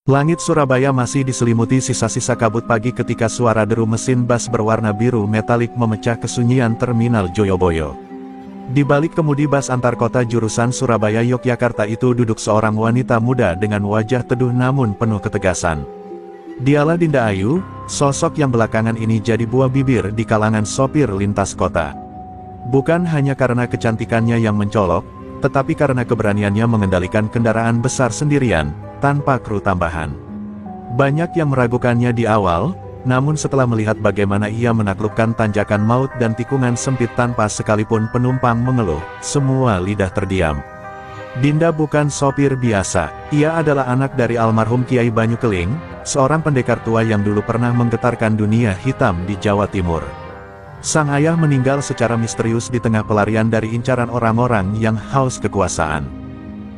Langit Surabaya masih diselimuti sisa-sisa kabut pagi ketika suara deru mesin bas berwarna biru metalik memecah kesunyian Terminal Joyoboyo. Di balik kemudi bas antar kota jurusan Surabaya-Yogyakarta itu duduk seorang wanita muda dengan wajah teduh namun penuh ketegasan. Dialah Dinda Ayu, sosok yang belakangan ini jadi buah bibir di kalangan sopir lintas kota. Bukan hanya karena kecantikannya yang mencolok, tetapi karena keberaniannya mengendalikan kendaraan besar sendirian, tanpa kru tambahan. Banyak yang meragukannya di awal, namun setelah melihat bagaimana ia menaklukkan tanjakan maut dan tikungan sempit tanpa sekalipun penumpang mengeluh, semua lidah terdiam. Dinda bukan sopir biasa, ia adalah anak dari almarhum Kiai Banyu Keling, seorang pendekar tua yang dulu pernah menggetarkan dunia hitam di Jawa Timur. Sang ayah meninggal secara misterius di tengah pelarian dari incaran orang-orang yang haus kekuasaan.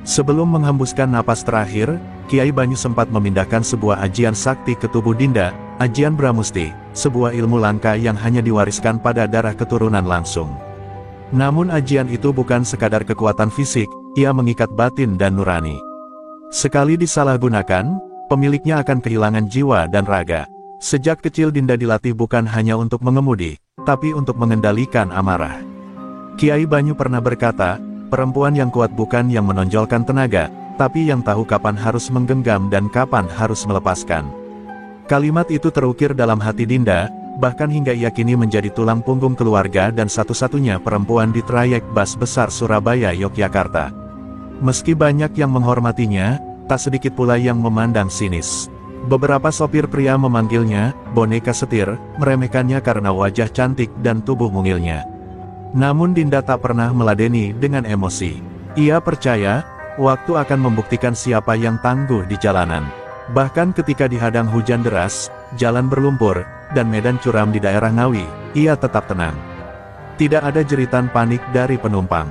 Sebelum menghembuskan napas terakhir, Kiai Banyu sempat memindahkan sebuah ajian sakti ke tubuh Dinda, ajian Bramusti, sebuah ilmu langka yang hanya diwariskan pada darah keturunan langsung. Namun ajian itu bukan sekadar kekuatan fisik, ia mengikat batin dan nurani. Sekali disalahgunakan, pemiliknya akan kehilangan jiwa dan raga. Sejak kecil Dinda dilatih bukan hanya untuk mengemudi, tapi untuk mengendalikan amarah. Kiai Banyu pernah berkata, perempuan yang kuat bukan yang menonjolkan tenaga, tapi yang tahu kapan harus menggenggam dan kapan harus melepaskan. Kalimat itu terukir dalam hati Dinda, bahkan hingga ia kini menjadi tulang punggung keluarga dan satu-satunya perempuan di trayek bas besar Surabaya-Yogyakarta. Meski banyak yang menghormatinya, tak sedikit pula yang memandang sinis. Beberapa sopir pria memanggilnya boneka setir, meremehkannya karena wajah cantik dan tubuh mungilnya. Namun Dinda tak pernah meladeni dengan emosi. Ia percaya, waktu akan membuktikan siapa yang tangguh di jalanan. Bahkan ketika dihadang hujan deras, jalan berlumpur, dan medan curam di daerah Ngawi, ia tetap tenang. Tidak ada jeritan panik dari penumpang.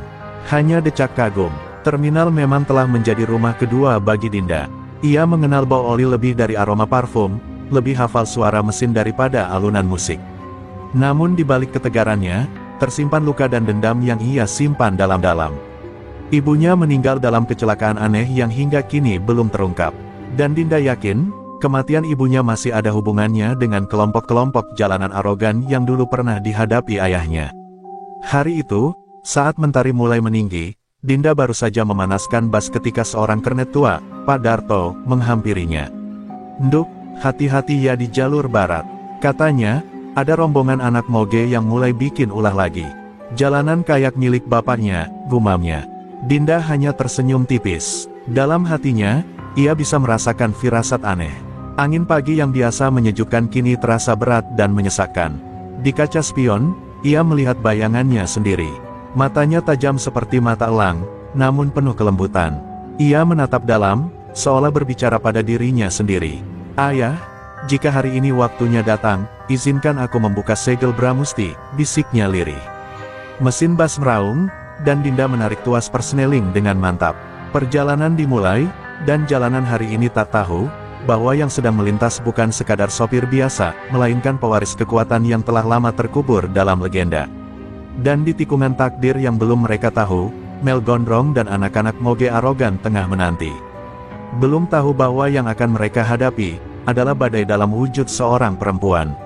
Hanya decak kagum. Terminal memang telah menjadi rumah kedua bagi Dinda. Ia mengenal bau oli lebih dari aroma parfum, lebih hafal suara mesin daripada alunan musik. Namun di balik ketegarannya, tersimpan luka dan dendam yang ia simpan dalam-dalam. Ibunya meninggal dalam kecelakaan aneh yang hingga kini belum terungkap. Dan Dinda yakin, kematian ibunya masih ada hubungannya dengan kelompok-kelompok jalanan arogan yang dulu pernah dihadapi ayahnya. Hari itu, saat mentari mulai meninggi, Dinda baru saja memanaskan bas ketika seorang kernet tua, Pak Darto, menghampirinya. "Nduk, hati-hati ya di jalur barat," katanya. Ada rombongan anak moge yang mulai bikin ulah lagi. "Jalanan kayak milik bapaknya," gumamnya. Dinda hanya tersenyum tipis. Dalam hatinya, ia bisa merasakan firasat aneh. Angin pagi yang biasa menyejukkan kini terasa berat dan menyesakkan. Di kaca spion, ia melihat bayangannya sendiri. Matanya tajam seperti mata elang, namun penuh kelembutan. Ia menatap dalam, seolah berbicara pada dirinya sendiri. "Ayah, jika hari ini waktunya datang, izinkan aku membuka segel Bramusti," bisiknya lirih. Mesin bas meraung, dan Dinda menarik tuas persneling dengan mantap. Perjalanan dimulai, dan jalanan hari ini tak tahu, bahwa yang sedang melintas bukan sekadar sopir biasa, melainkan pewaris kekuatan yang telah lama terkubur dalam legenda. Dan di tikungan takdir yang belum mereka tahu, Mel Gondrong dan anak-anak moge arogan tengah menanti. Belum tahu bahwa yang akan mereka hadapi, adalah badai dalam wujud seorang perempuan.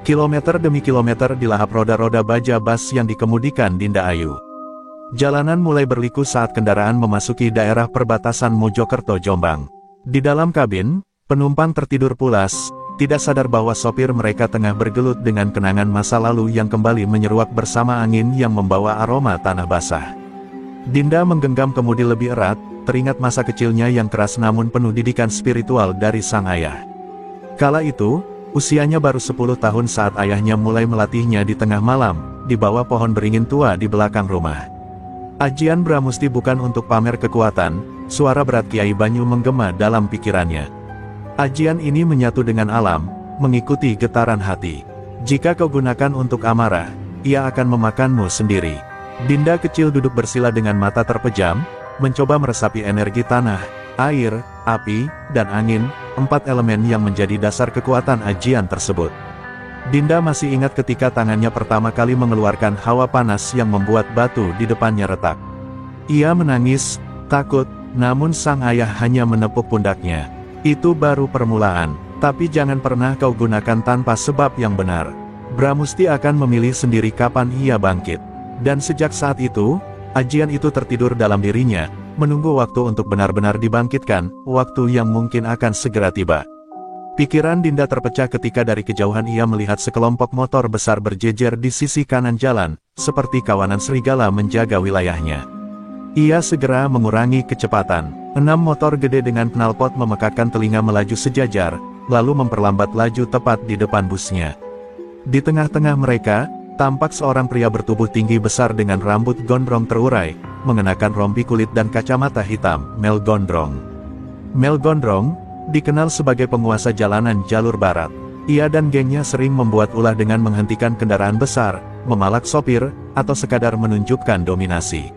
Kilometer demi kilometer dilahap roda-roda baja bas yang dikemudikan Dinda Ayu. Jalanan mulai berliku saat kendaraan memasuki daerah perbatasan Mojokerto-Jombang. Di dalam kabin, penumpang tertidur pulas, tidak sadar bahwa sopir mereka tengah bergelut dengan kenangan masa lalu yang kembali menyeruak bersama angin yang membawa aroma tanah basah. Dinda menggenggam kemudi lebih erat, teringat masa kecilnya yang keras namun penuh didikan spiritual dari sang ayah. Kala itu, usianya baru 10 tahun saat ayahnya mulai melatihnya di tengah malam, di bawah pohon beringin tua di belakang rumah. Ajian Bramusti bukan untuk pamer kekuatan, suara berat Kiai Banyu menggema dalam pikirannya. Ajian ini menyatu dengan alam, mengikuti getaran hati. "Jika kau gunakan untuk amarah, ia akan memakanmu sendiri." Dinda kecil duduk bersila dengan mata terpejam, mencoba meresapi energi tanah, air, api, dan angin, 4 elemen yang menjadi dasar kekuatan ajian tersebut. Dinda masih ingat ketika tangannya pertama kali mengeluarkan hawa panas yang membuat batu di depannya retak. Ia menangis, takut, namun sang ayah hanya menepuk pundaknya. Itu baru permulaan, tapi jangan pernah kau gunakan tanpa sebab yang benar. Bramusti akan memilih sendiri kapan ia bangkit. Dan sejak saat itu, ajian itu tertidur dalam dirinya, menunggu waktu untuk benar-benar dibangkitkan, waktu yang mungkin akan segera tiba. Pikiran Dinda terpecah ketika dari kejauhan ia melihat sekelompok motor besar berjejer di sisi kanan jalan, seperti kawanan serigala menjaga wilayahnya. Ia segera mengurangi kecepatan. 6 motor gede dengan knalpot memekakkan telinga melaju sejajar, lalu memperlambat laju tepat di depan busnya. Di tengah-tengah mereka, tampak seorang pria bertubuh tinggi besar dengan rambut gondrong terurai, mengenakan rompi kulit dan kacamata hitam, Mel Gondrong. Mel Gondrong dikenal sebagai penguasa jalanan jalur barat. Ia dan gengnya sering membuat ulah dengan menghentikan kendaraan besar, memalak sopir, atau sekadar menunjukkan dominasi.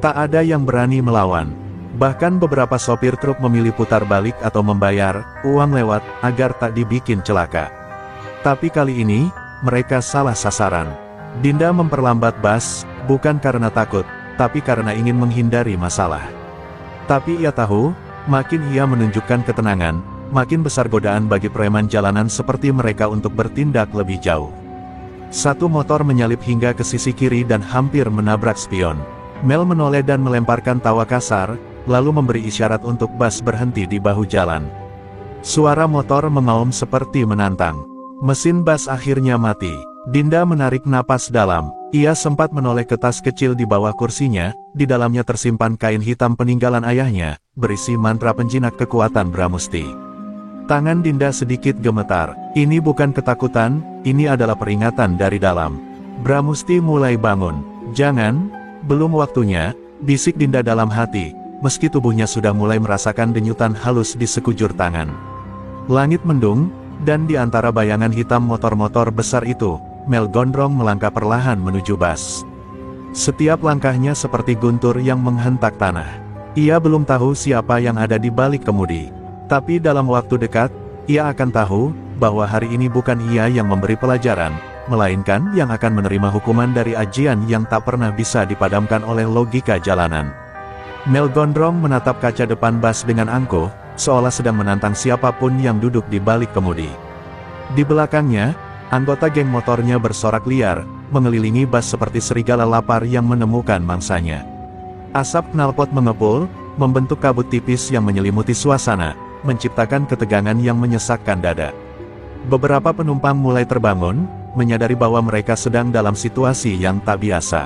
Tak ada yang berani melawan. Bahkan beberapa sopir truk memilih putar balik atau membayar uang lewat agar tak dibikin celaka. Tapi kali ini, mereka salah sasaran. Dinda memperlambat bus, bukan karena takut, tapi karena ingin menghindari masalah. Tapi ia tahu, makin ia menunjukkan ketenangan, makin besar godaan bagi preman jalanan seperti mereka untuk bertindak lebih jauh. Satu motor menyalip hingga ke sisi kiri dan hampir menabrak spion. Mel menoleh dan melemparkan tawa kasar, lalu memberi isyarat untuk bus berhenti di bahu jalan. Suara motor mengaum seperti menantang. Mesin bus akhirnya mati. Dinda menarik napas dalam. Ia sempat menoleh ke tas kecil di bawah kursinya, di dalamnya tersimpan kain hitam peninggalan ayahnya, berisi mantra penjinak kekuatan Bramusti. Tangan Dinda sedikit gemetar. Ini bukan ketakutan, ini adalah peringatan dari dalam. Bramusti mulai bangun. Jangan, belum waktunya, bisik Dinda dalam hati, meski tubuhnya sudah mulai merasakan denyutan halus di sekujur tangan. Langit mendung, dan di antara bayangan hitam motor-motor besar itu, Mel Gondrong melangkah perlahan menuju bus. Setiap langkahnya seperti guntur yang menghentak tanah. Ia belum tahu siapa yang ada di balik kemudi. Tapi dalam waktu dekat, ia akan tahu, bahwa hari ini bukan ia yang memberi pelajaran, melainkan yang akan menerima hukuman dari ajian yang tak pernah bisa dipadamkan oleh logika jalanan. Mel Gondrong menatap kaca depan bus dengan angkuh, seolah sedang menantang siapapun yang duduk di balik kemudi. Di belakangnya, anggota geng motornya bersorak liar, mengelilingi bus seperti serigala lapar yang menemukan mangsanya. Asap knalpot mengepul, membentuk kabut tipis yang menyelimuti suasana, menciptakan ketegangan yang menyesakkan dada. Beberapa penumpang mulai terbangun, menyadari bahwa mereka sedang dalam situasi yang tak biasa.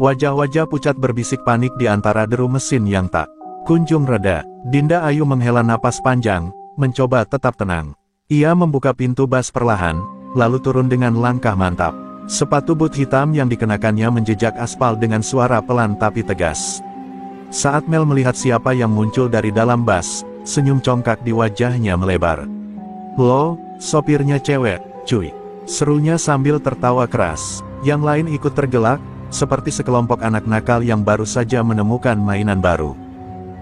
Wajah-wajah pucat berbisik panik di antara deru mesin yang tak kunjung reda. Dinda Ayu menghela napas panjang, mencoba tetap tenang. Ia membuka pintu bus perlahan, lalu turun dengan langkah mantap. Sepatu boot hitam yang dikenakannya menjejak aspal dengan suara pelan tapi tegas. Saat Mel melihat siapa yang muncul dari dalam bus, senyum congkak di wajahnya melebar. "Lo, sopirnya cewek, cuy," serunya sambil tertawa keras. Yang lain ikut tergelak, seperti sekelompok anak nakal yang baru saja menemukan mainan baru.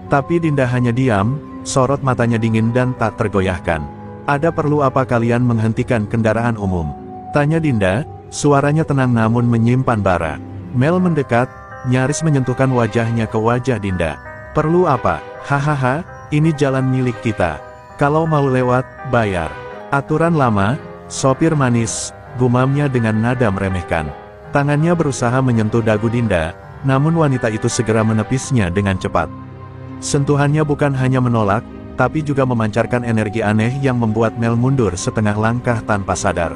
Tapi Dinda hanya diam, sorot matanya dingin dan tak tergoyahkan. "Ada perlu apa kalian menghentikan kendaraan umum?" tanya Dinda, suaranya tenang namun menyimpan bara. Mel mendekat, nyaris menyentuhkan wajahnya ke wajah Dinda. "Perlu apa? Hahaha, ini jalan milik kita. Kalau mau lewat, bayar." "Aturan lama," sopir manis, gumamnya dengan nada meremehkan. Tangannya berusaha menyentuh dagu Dinda, namun wanita itu segera menepisnya dengan cepat. Sentuhannya bukan hanya menolak, tapi juga memancarkan energi aneh yang membuat Mel mundur setengah langkah tanpa sadar.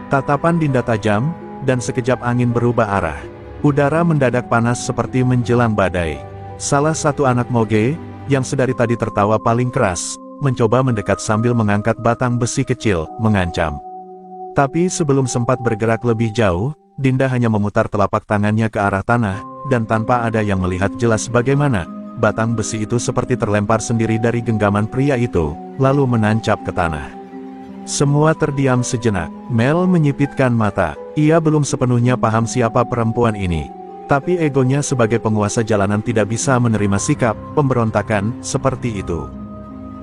Tatapan Dinda tajam, dan sekejap angin berubah arah. Udara mendadak panas seperti menjelang badai. Salah satu anak moge, yang sedari tadi tertawa paling keras, mencoba mendekat sambil mengangkat batang besi kecil, mengancam. Tapi sebelum sempat bergerak lebih jauh, Dinda hanya memutar telapak tangannya ke arah tanah, dan tanpa ada yang melihat jelas bagaimana, batang besi itu seperti terlempar sendiri dari genggaman pria itu, lalu menancap ke tanah. Semua terdiam sejenak. Mel menyipitkan mata. Ia belum sepenuhnya paham siapa perempuan ini. Tapi egonya sebagai penguasa jalanan tidak bisa menerima sikap pemberontakan seperti itu.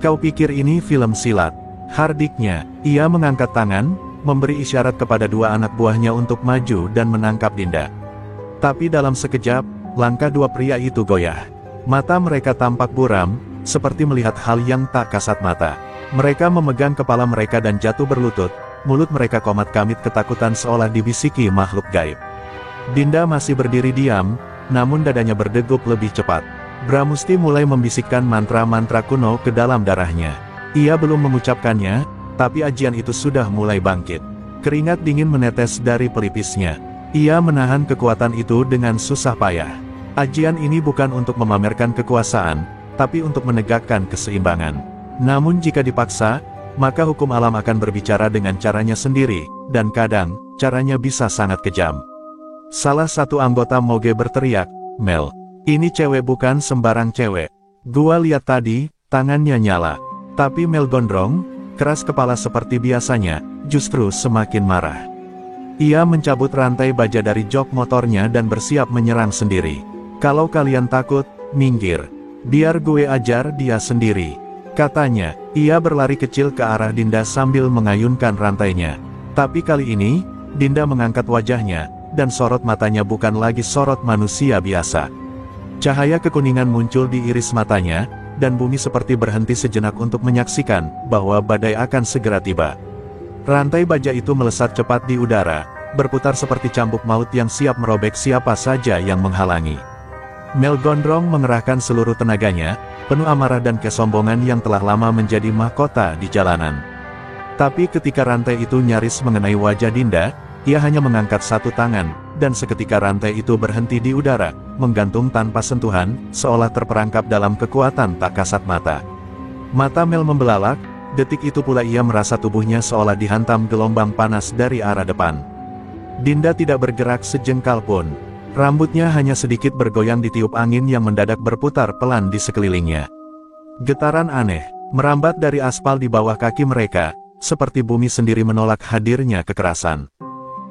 "Kau pikir ini film silat?" hardiknya. Ia mengangkat tangan, memberi isyarat kepada dua anak buahnya untuk maju dan menangkap Dinda. Tapi dalam sekejap, langkah dua pria itu goyah. Mata mereka tampak buram, seperti melihat hal yang tak kasat mata. Mereka memegang kepala mereka dan jatuh berlutut, mulut mereka komat-kamit ketakutan seolah dibisiki makhluk gaib. Dinda masih berdiri diam, namun dadanya berdegup lebih cepat. Bramusti mulai membisikkan mantra-mantra kuno ke dalam darahnya. Ia belum mengucapkannya, tapi ajian itu sudah mulai bangkit. Keringat dingin menetes dari pelipisnya. Ia menahan kekuatan itu dengan susah payah. Ajian ini bukan untuk memamerkan kekuasaan, tapi untuk menegakkan keseimbangan. Namun jika dipaksa, maka hukum alam akan berbicara dengan caranya sendiri, dan kadang, caranya bisa sangat kejam. Salah satu anggota Moge berteriak, "Mel, ini cewek bukan sembarang cewek. Gua lihat tadi, tangannya nyala." Tapi Mel gondrong, keras kepala seperti biasanya, justru semakin marah. Ia mencabut rantai baja dari jok motornya dan bersiap menyerang sendiri. "Kalau kalian takut, minggir. Biar gue ajar dia sendiri," katanya. Ia berlari kecil ke arah Dinda sambil mengayunkan rantainya. Tapi kali ini, Dinda mengangkat wajahnya, dan sorot matanya bukan lagi sorot manusia biasa. Cahaya kekuningan muncul di iris matanya, dan bumi seperti berhenti sejenak untuk menyaksikan bahwa badai akan segera tiba. Rantai baja itu melesat cepat di udara, berputar seperti cambuk maut yang siap merobek siapa saja yang menghalangi. Mel gondrong mengerahkan seluruh tenaganya, penuh amarah dan kesombongan yang telah lama menjadi mahkota di jalanan. Tapi ketika rantai itu nyaris mengenai wajah Dinda, ia hanya mengangkat satu tangan, dan seketika rantai itu berhenti di udara, menggantung tanpa sentuhan, seolah terperangkap dalam kekuatan tak kasat mata. Mata Mel membelalak, detik itu pula ia merasa tubuhnya seolah dihantam gelombang panas dari arah depan. Dinda tidak bergerak sejengkal pun. Rambutnya hanya sedikit bergoyang ditiup angin yang mendadak berputar pelan di sekelilingnya. Getaran aneh merambat dari aspal di bawah kaki mereka, seperti bumi sendiri menolak hadirnya kekerasan.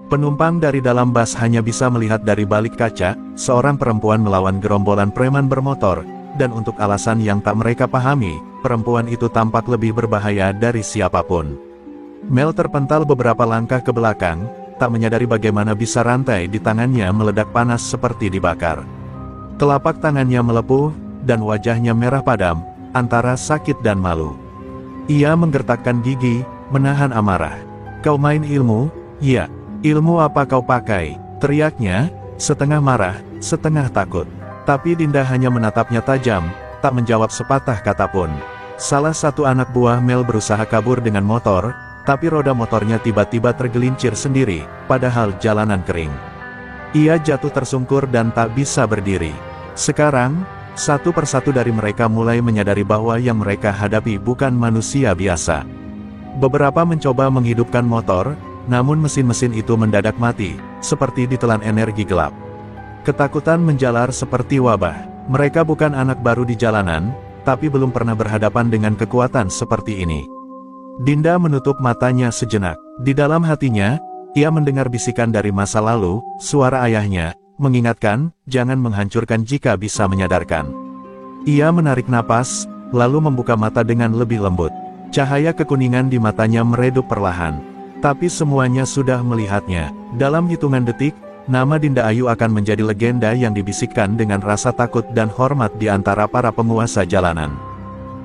Penumpang dari dalam bus hanya bisa melihat dari balik kaca, seorang perempuan melawan gerombolan preman bermotor, dan untuk alasan yang tak mereka pahami, perempuan itu tampak lebih berbahaya dari siapapun. Mel terpental beberapa langkah ke belakang, tak menyadari bagaimana bisa rantai di tangannya meledak panas seperti dibakar. Telapak tangannya melepuh, dan wajahnya merah padam, antara sakit dan malu. Ia menggertakkan gigi, menahan amarah. "Kau main ilmu? Ya. Ilmu apa kau pakai?" teriaknya, setengah marah, setengah takut. Tapi Dinda hanya menatapnya tajam, tak menjawab sepatah kata pun. Salah satu anak buah Mel berusaha kabur dengan motor, tapi roda motornya tiba-tiba tergelincir sendiri, padahal jalanan kering. Ia jatuh tersungkur dan tak bisa berdiri. Sekarang, satu persatu dari mereka mulai menyadari bahwa yang mereka hadapi bukan manusia biasa. Beberapa mencoba menghidupkan motor, namun mesin-mesin itu mendadak mati, seperti ditelan energi gelap. Ketakutan menjalar seperti wabah. Mereka bukan anak baru di jalanan, tapi belum pernah berhadapan dengan kekuatan seperti ini. Dinda menutup matanya sejenak. Di dalam hatinya, ia mendengar bisikan dari masa lalu, suara ayahnya, mengingatkan, jangan menghancurkan jika bisa menyadarkan. Ia menarik napas, lalu membuka mata dengan lebih lembut. Cahaya kekuningan di matanya meredup perlahan. Tapi semuanya sudah melihatnya. Dalam hitungan detik, nama Dinda Ayu akan menjadi legenda yang dibisikkan dengan rasa takut dan hormat di antara para penguasa jalanan.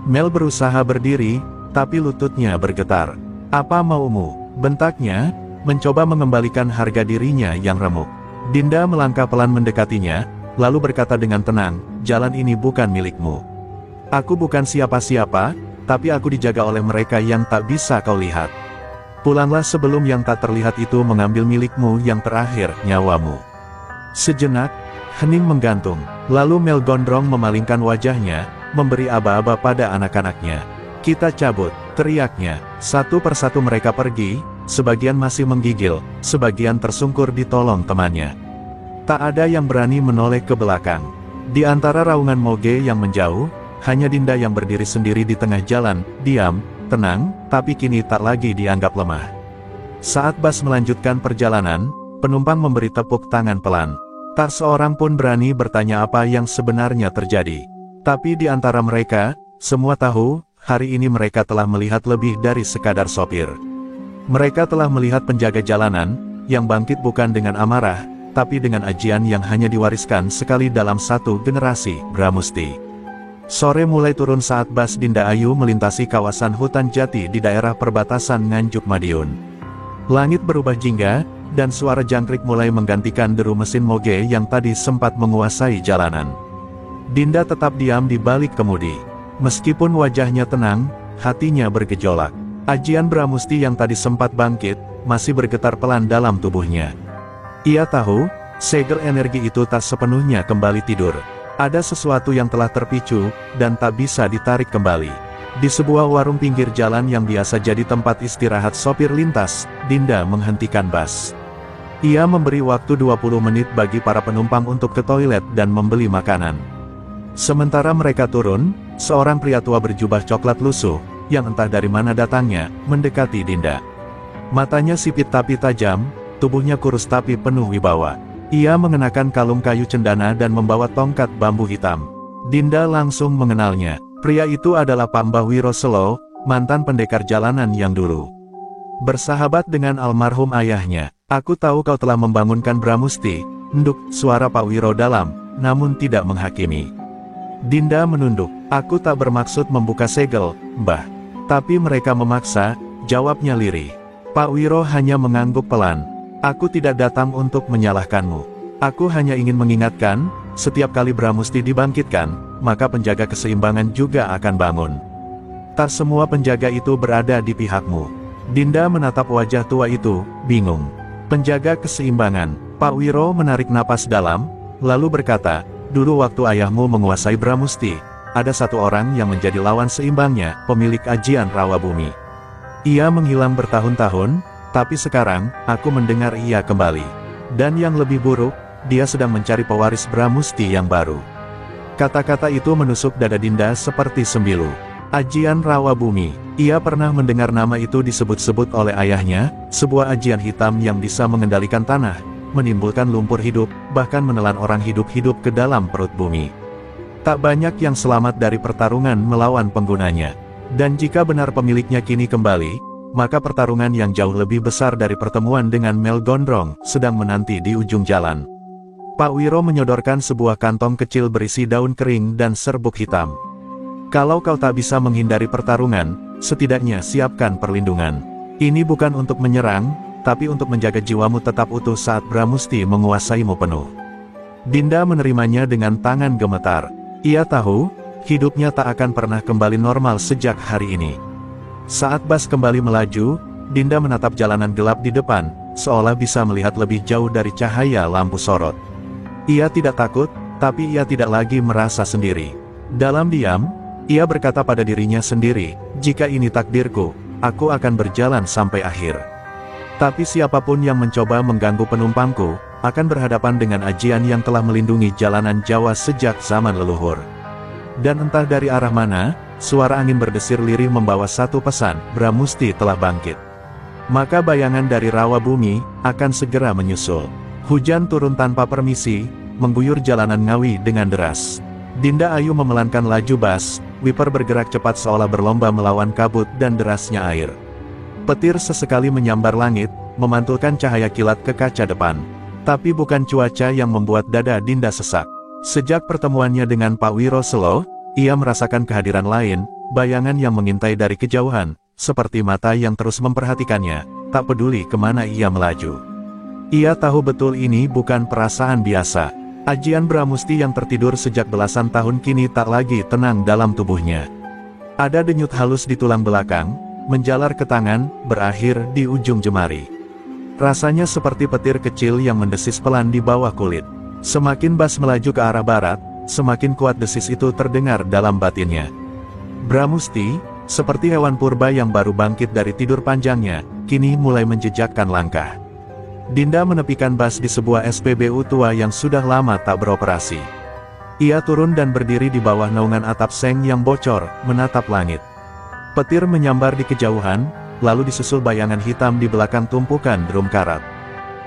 Mel berusaha berdiri, tapi lututnya bergetar. "Apa maumu?" bentaknya, mencoba mengembalikan harga dirinya yang remuk. Dinda melangkah pelan mendekatinya, lalu berkata dengan tenang, "Jalan ini bukan milikmu. Aku bukan siapa-siapa, tapi aku dijaga oleh mereka yang tak bisa kau lihat. Pulanglah sebelum yang tak terlihat itu mengambil milikmu yang terakhir, nyawamu." Sejenak, hening menggantung, lalu Mel gondrong memalingkan wajahnya, memberi aba-aba pada anak-anaknya. "Kita cabut," teriaknya. Satu persatu mereka pergi, sebagian masih menggigil, sebagian tersungkur ditolong temannya. Tak ada yang berani menoleh ke belakang. Di antara raungan Moge yang menjauh, hanya Dinda yang berdiri sendiri di tengah jalan, diam, tenang, tapi kini tak lagi dianggap lemah. Saat bus melanjutkan perjalanan, penumpang memberi tepuk tangan pelan. Tak seorang pun berani bertanya apa yang sebenarnya terjadi. Tapi di antara mereka, semua tahu, hari ini mereka telah melihat lebih dari sekadar sopir. Mereka telah melihat penjaga jalanan, yang bangkit bukan dengan amarah, tapi dengan ajian yang hanya diwariskan sekali dalam satu generasi, Bramusti. Sore mulai turun saat bas Dinda Ayu melintasi kawasan hutan jati di daerah perbatasan Nganjuk Madiun. Langit berubah jingga, dan suara jangkrik mulai menggantikan deru mesin moge yang tadi sempat menguasai jalanan. Dinda tetap diam di balik kemudi. Meskipun wajahnya tenang, hatinya bergejolak. Ajian Bramusti yang tadi sempat bangkit, masih bergetar pelan dalam tubuhnya. Ia tahu, segel energi itu tak sepenuhnya kembali tidur. Ada sesuatu yang telah terpicu, dan tak bisa ditarik kembali. Di sebuah warung pinggir jalan yang biasa jadi tempat istirahat sopir lintas, Dinda menghentikan bas. Ia memberi waktu 20 menit bagi para penumpang untuk ke toilet dan membeli makanan. Sementara mereka turun, seorang pria tua berjubah coklat lusuh, yang entah dari mana datangnya, mendekati Dinda. Matanya sipit tapi tajam, tubuhnya kurus tapi penuh wibawa. Ia mengenakan kalung kayu cendana dan membawa tongkat bambu hitam. Dinda langsung mengenalnya. Pria itu adalah Pak Mbah Wiro Selo, mantan pendekar jalanan yang dulu bersahabat dengan almarhum ayahnya. Aku tahu kau telah membangunkan Bramusti, enduk, suara Pak Wiro dalam, namun tidak menghakimi. Dinda menunduk. Aku tak bermaksud membuka segel, Mbah. Tapi mereka memaksa, jawabnya lirih. Pak Wiro hanya mengangguk pelan. Aku tidak datang untuk menyalahkanmu. Aku hanya ingin mengingatkan, setiap kali Bramusti dibangkitkan, maka penjaga keseimbangan juga akan bangun. Tak semua penjaga itu berada di pihakmu. Dinda menatap wajah tua itu, bingung. Penjaga keseimbangan. Pak Wiro menarik napas dalam, lalu berkata, dulu waktu ayahmu menguasai Bramusti, ada satu orang yang menjadi lawan seimbangnya, pemilik ajian Rawabumi. Ia menghilang bertahun-tahun, tapi sekarang, aku mendengar ia kembali. Dan yang lebih buruk, dia sedang mencari pewaris Bramusti yang baru. Kata-kata itu menusuk dada Dinda seperti sembilu. Ajian Rawabumi. Ia pernah mendengar nama itu disebut-sebut oleh ayahnya, sebuah ajian hitam yang bisa mengendalikan tanah, menimbulkan lumpur hidup, bahkan menelan orang hidup-hidup ke dalam perut bumi. Tak banyak yang selamat dari pertarungan melawan penggunanya. Dan jika benar pemiliknya kini kembali, maka pertarungan yang jauh lebih besar dari pertemuan dengan Mel Gondrong sedang menanti di ujung jalan. Pak Wiro menyodorkan sebuah kantong kecil berisi daun kering dan serbuk hitam. Kalau kau tak bisa menghindari pertarungan, setidaknya siapkan perlindungan. Ini bukan untuk menyerang, tapi untuk menjaga jiwamu tetap utuh saat Bramusti menguasaimu penuh. Dinda menerimanya dengan tangan gemetar. Ia tahu, hidupnya tak akan pernah kembali normal sejak hari ini. Saat bas kembali melaju, Dinda menatap jalanan gelap di depan, seolah bisa melihat lebih jauh dari cahaya lampu sorot. Ia tidak takut, tapi ia tidak lagi merasa sendiri. Dalam diam, ia berkata pada dirinya sendiri, jika ini takdirku, aku akan berjalan sampai akhir. Tapi siapapun yang mencoba mengganggu penumpangku, akan berhadapan dengan ajian yang telah melindungi jalanan Jawa sejak zaman leluhur. Dan entah dari arah mana, suara angin berdesir lirih membawa satu pesan, Bramusti telah bangkit. Maka bayangan dari Rawabumi akan segera menyusul. Hujan turun tanpa permisi, mengguyur jalanan Ngawi dengan deras. Dinda Ayu memelankan laju bas, wiper bergerak cepat seolah berlomba melawan kabut dan derasnya air. Petir sesekali menyambar langit, memantulkan cahaya kilat ke kaca depan. Tapi bukan cuaca yang membuat dada Dinda sesak. Sejak pertemuannya dengan Pak Wiro Selo, ia merasakan kehadiran lain, bayangan yang mengintai dari kejauhan, seperti mata yang terus memperhatikannya, tak peduli kemana ia melaju. Ia tahu betul ini bukan perasaan biasa. Ajian Bramusti yang tertidur sejak belasan tahun kini tak lagi tenang dalam tubuhnya. Ada denyut halus di tulang belakang, menjalar ke tangan, berakhir di ujung jemari. Rasanya seperti petir kecil yang mendesis pelan di bawah kulit. Semakin bas melaju ke arah barat, semakin kuat desis itu terdengar dalam batinnya. Bramusti, seperti hewan purba yang baru bangkit dari tidur panjangnya, kini mulai menjejakkan langkah. Dinda menepikan bas di sebuah SPBU tua yang sudah lama tak beroperasi. Ia turun dan berdiri di bawah naungan atap seng yang bocor, menatap langit. Petir menyambar di kejauhan, lalu disusul bayangan hitam di belakang tumpukan drum karat.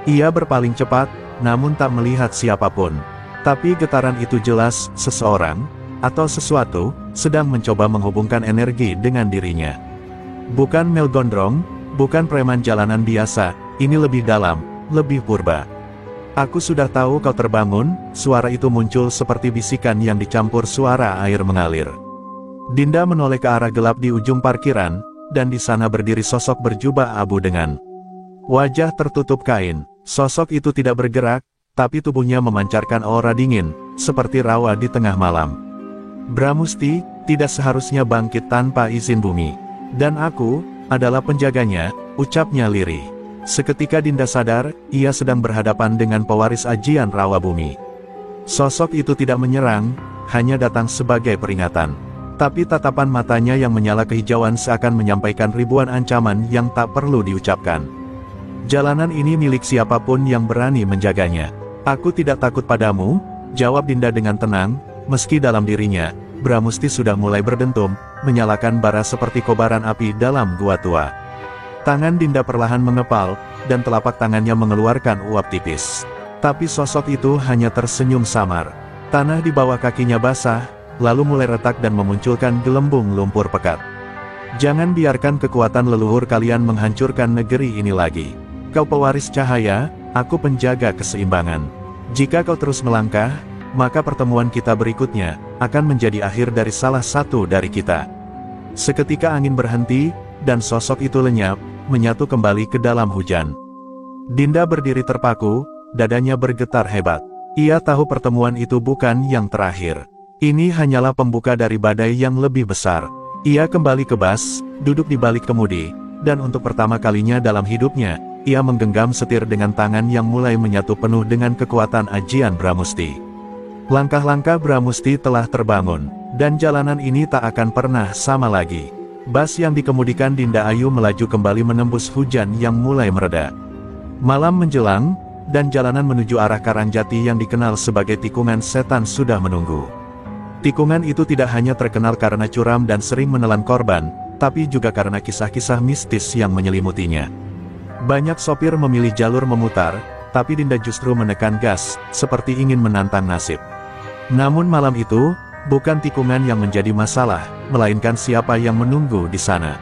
Ia berpaling cepat, namun tak melihat siapapun. Tapi getaran itu jelas, seseorang, atau sesuatu, sedang mencoba menghubungkan energi dengan dirinya. Bukan Mel Gondrong, bukan preman jalanan biasa, ini lebih dalam, lebih purba. Aku sudah tahu kau terbangun, suara itu muncul seperti bisikan yang dicampur suara air mengalir. Dinda menoleh ke arah gelap di ujung parkiran, dan di sana berdiri sosok berjubah abu dengan wajah tertutup kain. Sosok itu tidak bergerak, tapi tubuhnya memancarkan aura dingin, seperti rawa di tengah malam. Bramusti tidak seharusnya bangkit tanpa izin bumi. Dan aku adalah penjaganya, ucapnya lirih. Seketika Dinda sadar, ia sedang berhadapan dengan pewaris ajian rawa bumi. Sosok itu tidak menyerang, hanya datang sebagai peringatan. Tapi tatapan matanya yang menyala kehijauan seakan menyampaikan ribuan ancaman yang tak perlu diucapkan. Jalanan ini milik siapapun yang berani menjaganya. Aku tidak takut padamu, jawab Dinda dengan tenang, meski dalam dirinya, Bramusti sudah mulai berdentum, menyalakan bara seperti kobaran api dalam gua tua. Tangan Dinda perlahan mengepal, dan telapak tangannya mengeluarkan uap tipis. Tapi sosok itu hanya tersenyum samar. Tanah di bawah kakinya basah, lalu mulai retak dan memunculkan gelembung lumpur pekat. Jangan biarkan kekuatan leluhur kalian menghancurkan negeri ini lagi. Kau pewaris cahaya, aku penjaga keseimbangan. Jika kau terus melangkah, maka pertemuan kita berikutnya akan menjadi akhir dari salah satu dari kita. Seketika angin berhenti, dan sosok itu lenyap, menyatu kembali ke dalam hujan. Dinda berdiri terpaku, dadanya bergetar hebat. Ia tahu pertemuan itu bukan yang terakhir. Ini hanyalah pembuka dari badai yang lebih besar. Ia kembali ke bas, duduk di balik kemudi, dan untuk pertama kalinya dalam hidupnya, ia menggenggam setir dengan tangan yang mulai menyatu penuh dengan kekuatan ajian Bramusti. Langkah-langkah Bramusti telah terbangun, dan jalanan ini tak akan pernah sama lagi. Bas yang dikemudikan Dinda Ayu melaju kembali menembus hujan yang mulai mereda. Malam menjelang, dan jalanan menuju arah Karangjati yang dikenal sebagai tikungan setan sudah menunggu. Tikungan itu tidak hanya terkenal karena curam dan sering menelan korban, tapi juga karena kisah-kisah mistis yang menyelimutinya. Banyak sopir memilih jalur memutar, tapi Dinda justru menekan gas, seperti ingin menantang nasib. Namun malam itu, bukan tikungan yang menjadi masalah, melainkan siapa yang menunggu di sana.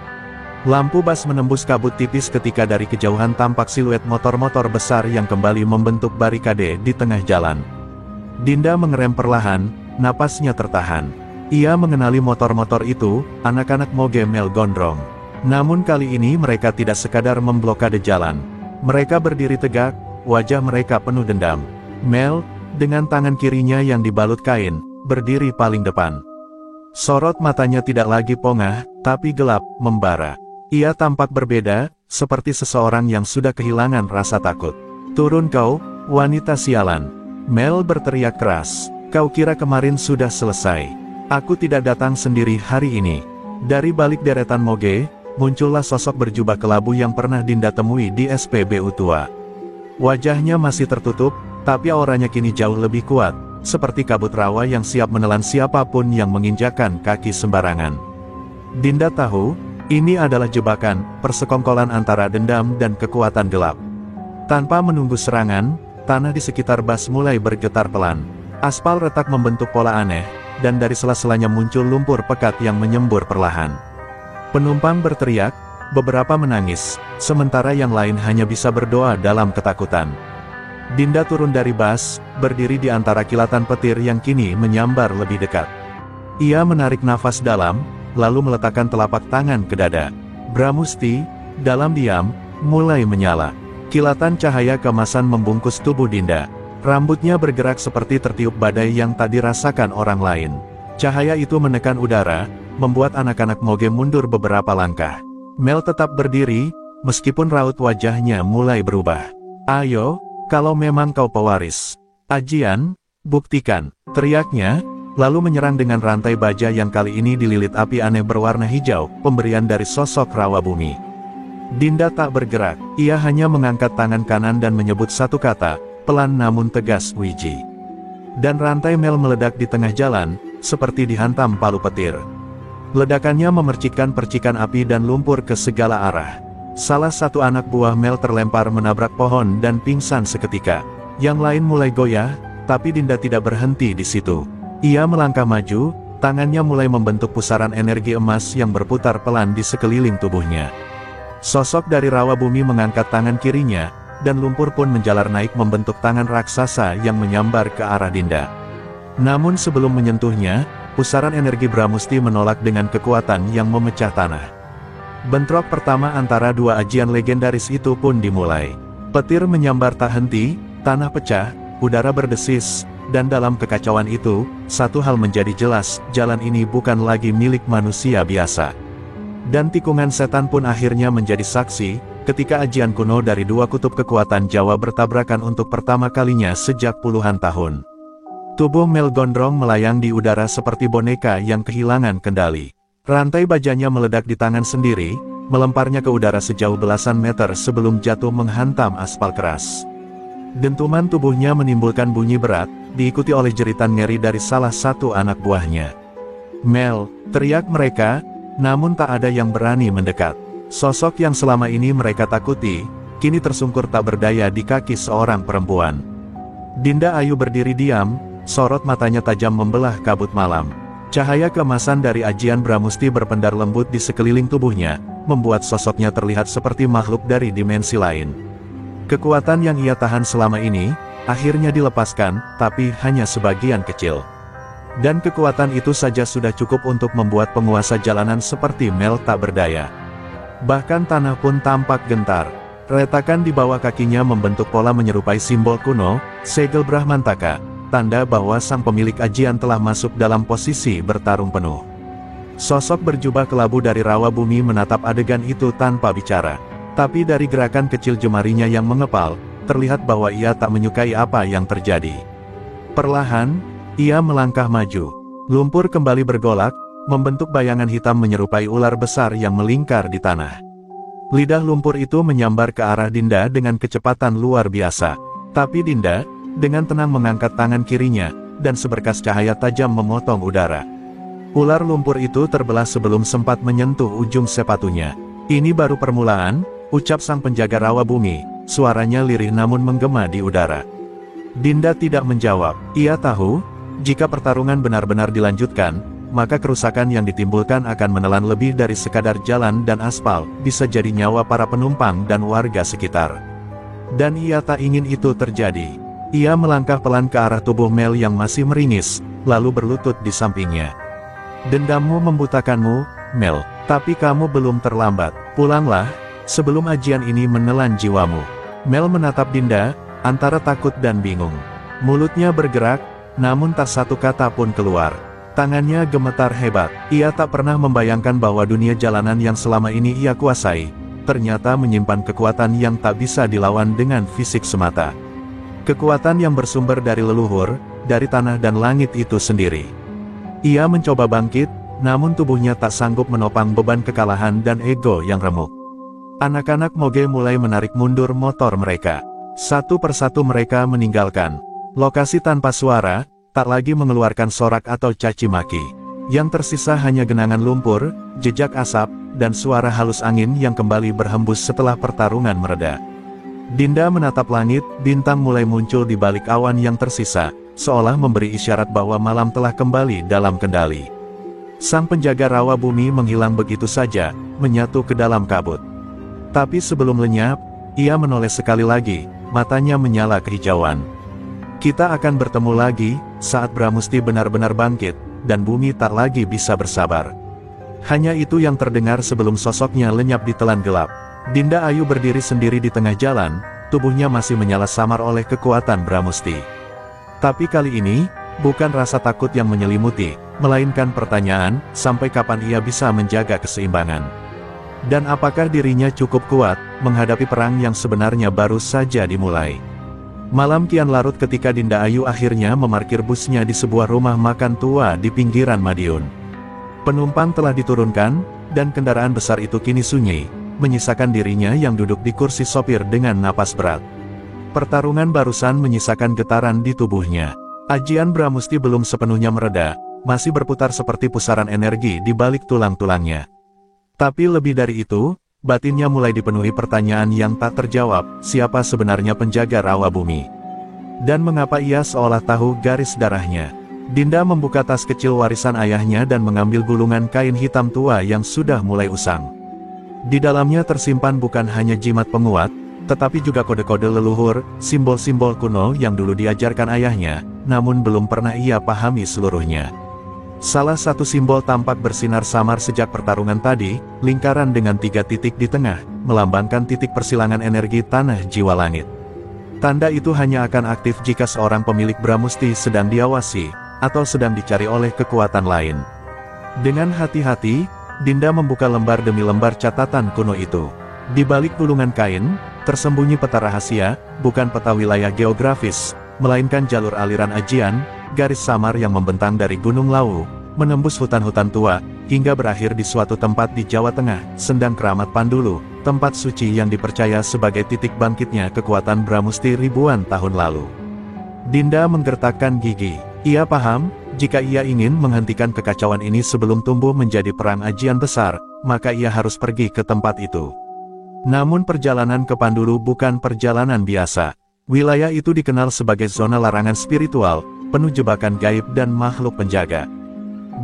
Lampu bas menembus kabut tipis ketika dari kejauhan tampak siluet motor-motor besar yang kembali membentuk barikade di tengah jalan. Dinda mengerem perlahan, napasnya tertahan. Ia mengenali motor-motor itu, anak-anak Moge Mel Gondrong. Namun kali ini mereka tidak sekadar memblokade jalan. Mereka berdiri tegak, wajah mereka penuh dendam. Mel, dengan tangan kirinya yang dibalut kain, berdiri paling depan. Sorot matanya tidak lagi pongah, tapi gelap, membara. Ia tampak berbeda, seperti seseorang yang sudah kehilangan rasa takut. "Turun kau, wanita sialan!" Mel berteriak keras. "Kau kira kemarin sudah selesai? Aku tidak datang sendiri hari ini." Dari balik deretan Moge, muncullah sosok berjubah kelabu yang pernah Dinda temui di SPBU tua. Wajahnya masih tertutup, tapi auranya kini jauh lebih kuat, seperti kabut rawa yang siap menelan siapapun yang menginjakan kaki sembarangan. Dinda tahu, ini adalah jebakan, persekongkolan antara dendam dan kekuatan gelap. Tanpa menunggu serangan, tanah di sekitar bas mulai bergetar pelan. Aspal retak membentuk pola aneh, dan dari sela-selanya muncul lumpur pekat yang menyembur perlahan. Penumpang berteriak, beberapa menangis, sementara yang lain hanya bisa berdoa dalam ketakutan. Dinda turun dari bas, berdiri di antara kilatan petir yang kini menyambar lebih dekat. Ia menarik nafas dalam, lalu meletakkan telapak tangan ke dada. Bramusti, dalam diam, mulai menyala. Kilatan cahaya keemasan membungkus tubuh Dinda. Rambutnya bergerak seperti tertiup badai yang tak dirasakan orang lain. Cahaya itu menekan udara, membuat anak-anak Moge mundur beberapa langkah. Mel tetap berdiri, meskipun raut wajahnya mulai berubah. "Ayo, kalau memang kau pewaris ajian, buktikan!" teriaknya, lalu menyerang dengan rantai baja yang kali ini dililit api aneh berwarna hijau, pemberian dari sosok rawa bumi. Dinda tak bergerak, ia hanya mengangkat tangan kanan dan menyebut satu kata, pelan namun tegas, "Wiji." Dan rantai Mel meledak di tengah jalan, seperti dihantam palu petir. Ledakannya memercikkan percikan api dan lumpur ke segala arah. Salah satu anak buah Mel terlempar menabrak pohon dan pingsan seketika. Yang lain mulai goyah, tapi Dinda tidak berhenti di situ. Ia melangkah maju, tangannya mulai membentuk pusaran energi emas yang berputar pelan di sekeliling tubuhnya. Sosok dari rawa bumi mengangkat tangan kirinya, dan lumpur pun menjalar naik membentuk tangan raksasa yang menyambar ke arah Dinda. Namun sebelum menyentuhnya, pusaran energi Bramusti menolak dengan kekuatan yang memecah tanah. Bentrok pertama antara dua ajian legendaris itu pun dimulai. Petir menyambar tak henti, tanah pecah, udara berdesis, dan dalam kekacauan itu, satu hal menjadi jelas, jalan ini bukan lagi milik manusia biasa. Dan tikungan setan pun akhirnya menjadi saksi, ketika ajian kuno dari dua kutub kekuatan Jawa bertabrakan untuk pertama kalinya sejak puluhan tahun. Tubuh Mel gondrong melayang di udara seperti boneka yang kehilangan kendali. Rantai bajanya meledak di tangan sendiri, melemparnya ke udara sejauh belasan meter sebelum jatuh menghantam aspal keras. Dentuman tubuhnya menimbulkan bunyi berat, diikuti oleh jeritan ngeri dari salah satu anak buahnya. "Mel!" teriak mereka, namun tak ada yang berani mendekat. Sosok yang selama ini mereka takuti, kini tersungkur tak berdaya di kaki seorang perempuan. Dinda Ayu berdiri diam, sorot matanya tajam membelah kabut malam. Cahaya keemasan dari ajian Bramusti berpendar lembut di sekeliling tubuhnya, membuat sosoknya terlihat seperti makhluk dari dimensi lain. Kekuatan yang ia tahan selama ini, akhirnya dilepaskan, tapi hanya sebagian kecil. Dan kekuatan itu saja sudah cukup untuk membuat penguasa jalanan seperti Mel tak berdaya. Bahkan tanah pun tampak gentar. Retakan di bawah kakinya membentuk pola menyerupai simbol kuno, segel Brahmantaka, tanda bahwa sang pemilik ajian telah masuk dalam posisi bertarung penuh. Sosok berjubah kelabu dari rawa bumi menatap adegan itu tanpa bicara. Tapi dari gerakan kecil jemarinya yang mengepal, terlihat bahwa ia tak menyukai apa yang terjadi. Perlahan, ia melangkah maju. Lumpur kembali bergolak, membentuk bayangan hitam menyerupai ular besar yang melingkar di tanah. Lidah lumpur itu menyambar ke arah Dinda dengan kecepatan luar biasa. Tapi Dinda, dengan tenang mengangkat tangan kirinya, dan seberkas cahaya tajam memotong udara. Ular lumpur itu terbelah sebelum sempat menyentuh ujung sepatunya. "Ini baru permulaan," ucap sang penjaga rawa bumi, suaranya lirih namun menggema di udara. Dinda tidak menjawab. Ia tahu, jika pertarungan benar-benar dilanjutkan, maka kerusakan yang ditimbulkan akan menelan lebih dari sekadar jalan dan aspal, bisa jadi nyawa para penumpang dan warga sekitar. Dan ia tak ingin itu terjadi. Ia melangkah pelan ke arah tubuh Mel yang masih meringis, lalu berlutut di sampingnya. "Dendammu membutakanmu, Mel, tapi kamu belum terlambat. Pulanglah, sebelum ajian ini menelan jiwamu." Mel menatap Dinda, antara takut dan bingung. Mulutnya bergerak, namun tak satu kata pun keluar. Tangannya gemetar hebat. Ia tak pernah membayangkan bahwa dunia jalanan yang selama ini ia kuasai, ternyata menyimpan kekuatan yang tak bisa dilawan dengan fisik semata. Kekuatan yang bersumber dari leluhur, dari tanah dan langit itu sendiri. Ia mencoba bangkit, namun tubuhnya tak sanggup menopang beban kekalahan dan ego yang remuk. Anak-anak moge mulai menarik mundur motor mereka. Satu persatu mereka meninggalkan lokasi tanpa suara, tak lagi mengeluarkan sorak atau caci maki. Yang tersisa hanya genangan lumpur, jejak asap, dan suara halus angin yang kembali berhembus setelah pertarungan mereda. Dinda menatap langit, bintang mulai muncul di balik awan yang tersisa, seolah memberi isyarat bahwa malam telah kembali dalam kendali. Sang penjaga rawa bumi menghilang begitu saja, menyatu ke dalam kabut. Tapi sebelum lenyap, ia menoleh sekali lagi, matanya menyala kehijauan. "Kita akan bertemu lagi, saat Bramusti benar-benar bangkit, dan bumi tak lagi bisa bersabar." Hanya itu yang terdengar sebelum sosoknya lenyap di telan gelap. Dinda Ayu berdiri sendiri di tengah jalan, tubuhnya masih menyala samar oleh kekuatan Bramusti. Tapi kali ini, bukan rasa takut yang menyelimuti, melainkan pertanyaan, sampai kapan ia bisa menjaga keseimbangan? Dan apakah dirinya cukup kuat, menghadapi perang yang sebenarnya baru saja dimulai? Malam kian larut ketika Dinda Ayu akhirnya memarkir busnya di sebuah rumah makan tua di pinggiran Madiun. Penumpang telah diturunkan, dan kendaraan besar itu kini sunyi, menyisakan dirinya yang duduk di kursi sopir dengan napas berat. Pertarungan barusan menyisakan getaran di tubuhnya. Ajian Bramusti belum sepenuhnya mereda, masih berputar seperti pusaran energi di balik tulang-tulangnya. Tapi lebih dari itu, batinnya mulai dipenuhi pertanyaan yang tak terjawab, siapa sebenarnya penjaga rawa bumi? Dan mengapa ia seolah tahu garis darahnya? Dinda membuka tas kecil warisan ayahnya dan mengambil gulungan kain hitam tua yang sudah mulai usang. Di dalamnya tersimpan bukan hanya jimat penguat, tetapi juga kode-kode leluhur, simbol-simbol kuno yang dulu diajarkan ayahnya, namun belum pernah ia pahami seluruhnya. Salah satu simbol tampak bersinar samar sejak pertarungan tadi, lingkaran dengan 3 titik di tengah, melambangkan titik persilangan energi tanah jiwa langit. Tanda itu hanya akan aktif jika seorang pemilik Bramusti sedang diawasi, atau sedang dicari oleh kekuatan lain. Dengan hati-hati, Dinda membuka lembar demi lembar catatan kuno itu. Di balik gulungan kain, tersembunyi peta rahasia, bukan peta wilayah geografis, melainkan jalur aliran ajian, garis samar yang membentang dari Gunung Lawu, menembus hutan-hutan tua, hingga berakhir di suatu tempat di Jawa Tengah, Sendang Keramat Pandulu, tempat suci yang dipercaya sebagai titik bangkitnya kekuatan Bramusti ribuan tahun lalu. Dinda menggertakkan gigi. Ia paham, jika ia ingin menghentikan kekacauan ini sebelum tumbuh menjadi perang ajian besar, maka ia harus pergi ke tempat itu. Namun perjalanan ke Pandulu bukan perjalanan biasa. Wilayah itu dikenal sebagai zona larangan spiritual, penuh jebakan gaib dan makhluk penjaga.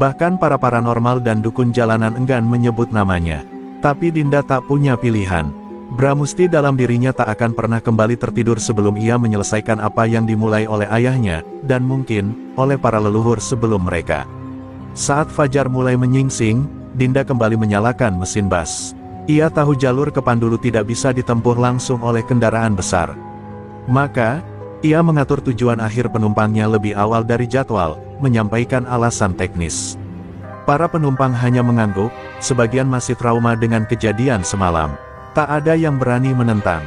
Bahkan para paranormal dan dukun jalanan enggan menyebut namanya. Tapi Dinda tak punya pilihan. Bramusti dalam dirinya tak akan pernah kembali tertidur sebelum ia menyelesaikan apa yang dimulai oleh ayahnya, dan mungkin, oleh para leluhur sebelum mereka. Saat fajar mulai menyingsing, Dinda kembali menyalakan mesin bas. Ia tahu jalur ke Pandulu tidak bisa ditempuh langsung oleh kendaraan besar. Maka, ia mengatur tujuan akhir penumpangnya lebih awal dari jadwal, menyampaikan alasan teknis. Para penumpang hanya mengangguk, sebagian masih trauma dengan kejadian semalam. Tak ada yang berani menentang.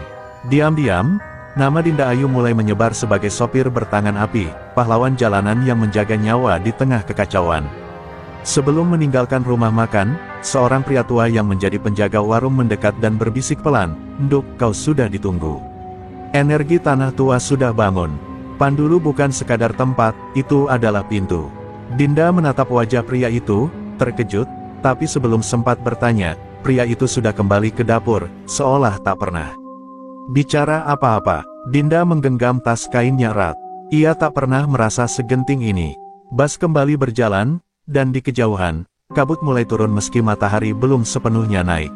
Diam-diam, nama Dinda Ayu mulai menyebar sebagai sopir bertangan api, pahlawan jalanan yang menjaga nyawa di tengah kekacauan. Sebelum meninggalkan rumah makan, seorang pria tua yang menjadi penjaga warung mendekat dan berbisik pelan, "Nduk, kau sudah ditunggu. Energi tanah tua sudah bangun. Pandulu bukan sekadar tempat, itu adalah pintu." Dinda menatap wajah pria itu, terkejut, tapi sebelum sempat bertanya, pria itu sudah kembali ke dapur, seolah tak pernah bicara apa-apa. Dinda menggenggam tas kainnya erat. Ia tak pernah merasa segenting ini. Bas kembali berjalan, dan di kejauhan, kabut mulai turun meski matahari belum sepenuhnya naik.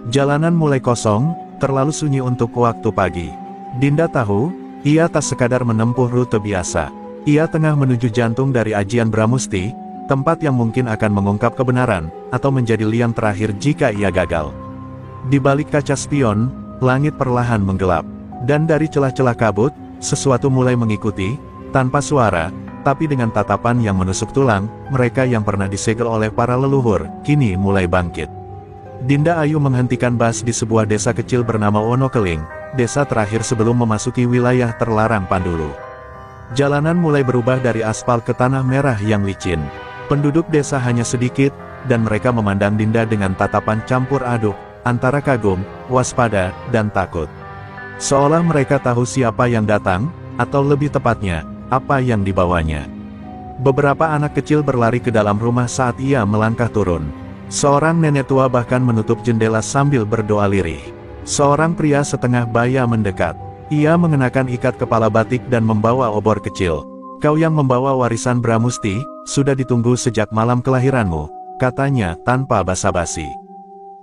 Jalanan mulai kosong, terlalu sunyi untuk waktu pagi. Dinda tahu, ia tak sekadar menempuh rute biasa. Ia tengah menuju jantung dari ajian Bramusti, tempat yang mungkin akan mengungkap kebenaran, atau menjadi liang terakhir jika ia gagal. Di balik kaca spion, langit perlahan menggelap. Dan dari celah-celah kabut, sesuatu mulai mengikuti, tanpa suara, tapi dengan tatapan yang menusuk tulang. Mereka yang pernah disegel oleh para leluhur, kini mulai bangkit. Dinda Ayu menghentikan bas di sebuah desa kecil bernama Wonokeling, desa terakhir sebelum memasuki wilayah terlarang Pandulu. Jalanan mulai berubah dari aspal ke tanah merah yang licin. Penduduk desa hanya sedikit, dan mereka memandang Dinda dengan tatapan campur aduk, antara kagum, waspada, dan takut. Seolah mereka tahu siapa yang datang, atau lebih tepatnya, apa yang dibawanya. Beberapa anak kecil berlari ke dalam rumah saat ia melangkah turun. Seorang nenek tua bahkan menutup jendela sambil berdoa lirih. Seorang pria setengah baya mendekat. Ia mengenakan ikat kepala batik dan membawa obor kecil. "Kau yang membawa warisan Bramusti, sudah ditunggu sejak malam kelahiranmu," katanya tanpa basa-basi.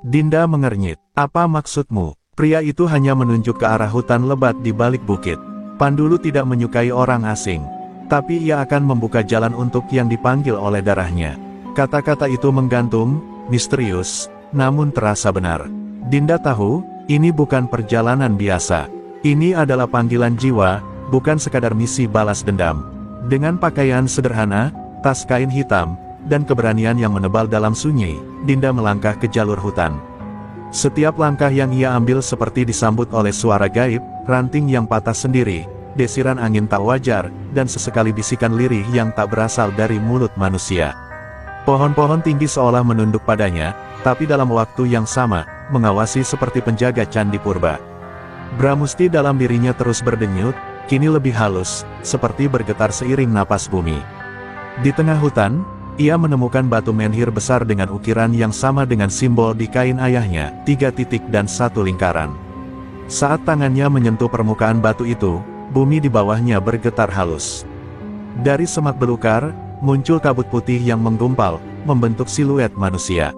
Dinda mengernyit. "Apa maksudmu?" Pria itu hanya menunjuk ke arah hutan lebat di balik bukit. Pandulu tidak menyukai orang asing. Tapi ia akan membuka jalan untuk yang dipanggil oleh darahnya. Kata-kata itu menggantung, misterius, namun terasa benar. Dinda tahu, ini bukan perjalanan biasa. Ini adalah panggilan jiwa, bukan sekadar misi balas dendam. Dengan pakaian sederhana, tas kain hitam, dan keberanian yang menebal dalam sunyi, Dinda melangkah ke jalur hutan. Setiap langkah yang ia ambil seperti disambut oleh suara gaib, ranting yang patah sendiri, desiran angin tak wajar, dan sesekali bisikan lirih yang tak berasal dari mulut manusia. Pohon-pohon tinggi seolah menunduk padanya, tapi dalam waktu yang sama, mengawasi seperti penjaga candi purba. Bramusti dalam dirinya terus berdenyut, kini lebih halus, seperti bergetar seiring napas bumi. Di tengah hutan, ia menemukan batu menhir besar dengan ukiran yang sama dengan simbol di kain ayahnya, 3 titik dan 1 lingkaran. Saat tangannya menyentuh permukaan batu itu, bumi di bawahnya bergetar halus. Dari semak belukar, muncul kabut putih yang menggumpal, membentuk siluet manusia.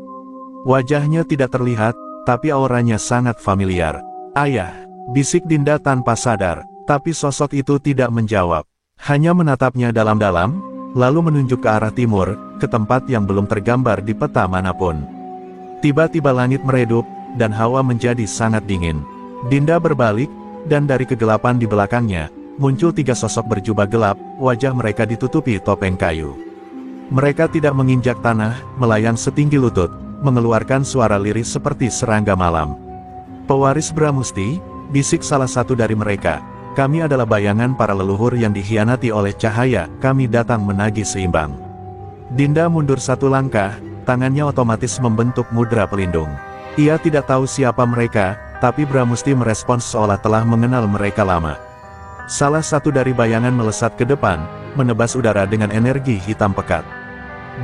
Wajahnya tidak terlihat, tapi auranya sangat familiar. "Ayah," bisik Dinda tanpa sadar, tapi sosok itu tidak menjawab. Hanya menatapnya dalam-dalam, lalu menunjuk ke arah timur, ke tempat yang belum tergambar di peta manapun. Tiba-tiba langit meredup, dan hawa menjadi sangat dingin. Dinda berbalik, dan dari kegelapan di belakangnya, muncul 3 sosok berjubah gelap, wajah mereka ditutupi topeng kayu. Mereka tidak menginjak tanah, melayang setinggi lutut, mengeluarkan suara lirih seperti serangga malam. "Pewaris Bramusti," bisik salah satu dari mereka, "kami adalah bayangan para leluhur yang dikhianati oleh cahaya, kami datang menagih seimbang." Dinda mundur 1 langkah, tangannya otomatis membentuk mudra pelindung. Ia tidak tahu siapa mereka, tapi Bramusti merespons seolah telah mengenal mereka lama. Salah satu dari bayangan melesat ke depan, menebas udara dengan energi hitam pekat.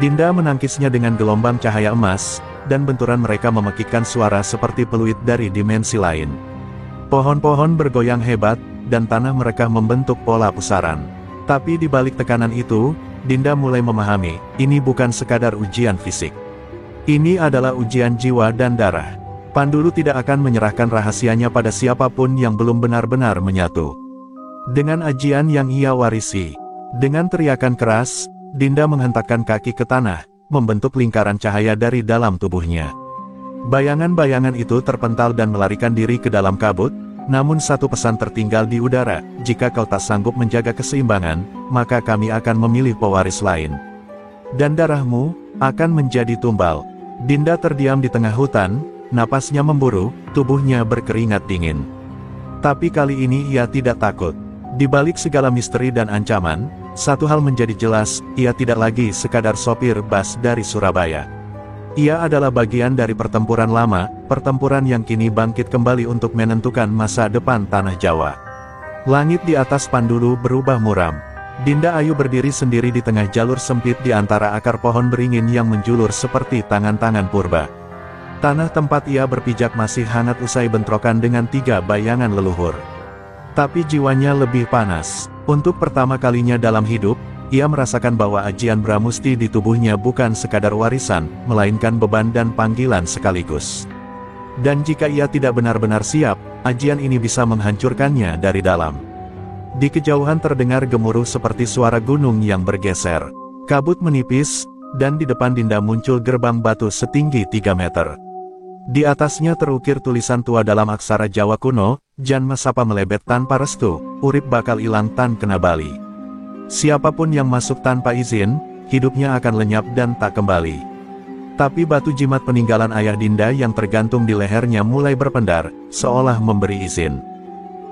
Dinda menangkisnya dengan gelombang cahaya emas, dan benturan mereka memekikkan suara seperti peluit dari dimensi lain. Pohon-pohon bergoyang hebat, dan tanah mereka membentuk pola pusaran. Tapi di balik tekanan itu, Dinda mulai memahami, ini bukan sekadar ujian fisik. Ini adalah ujian jiwa dan darah. Pandulu tidak akan menyerahkan rahasianya pada siapapun yang belum benar-benar menyatu dengan ajian yang ia warisi. Dengan teriakan keras, Dinda menghentakkan kaki ke tanah, membentuk lingkaran cahaya dari dalam tubuhnya. Bayangan-bayangan itu terpental dan melarikan diri ke dalam kabut, namun satu pesan tertinggal di udara, jika kau tak sanggup menjaga keseimbangan, maka kami akan memilih pewaris lain. Dan darahmu akan menjadi tumbal. Dinda terdiam di tengah hutan, napasnya memburu, tubuhnya berkeringat dingin. Tapi kali ini ia tidak takut. Di balik segala misteri dan ancaman, satu hal menjadi jelas, ia tidak lagi sekadar sopir bas dari Surabaya. Ia adalah bagian dari pertempuran lama, pertempuran yang kini bangkit kembali untuk menentukan masa depan tanah Jawa. Langit di atas Pandulu berubah muram. Dinda Ayu berdiri sendiri di tengah jalur sempit di antara akar pohon beringin yang menjulur seperti tangan-tangan purba. Tanah tempat ia berpijak masih hangat usai bentrokan dengan 3 bayangan leluhur. Tapi jiwanya lebih panas. Untuk pertama kalinya dalam hidup, ia merasakan bahwa ajian Bramusti di tubuhnya bukan sekadar warisan, melainkan beban dan panggilan sekaligus. Dan jika ia tidak benar-benar siap, ajian ini bisa menghancurkannya dari dalam. Di kejauhan terdengar gemuruh seperti suara gunung yang bergeser. Kabut menipis, dan di depan Dinda muncul gerbang batu setinggi 3 meter. Di atasnya terukir tulisan tua dalam aksara Jawa kuno, "Jan Masapa melebet tanpa restu, urip bakal ilang tan kena bali." Siapapun yang masuk tanpa izin, hidupnya akan lenyap dan tak kembali. Tapi batu jimat peninggalan ayah Dinda yang tergantung di lehernya mulai berpendar, seolah memberi izin.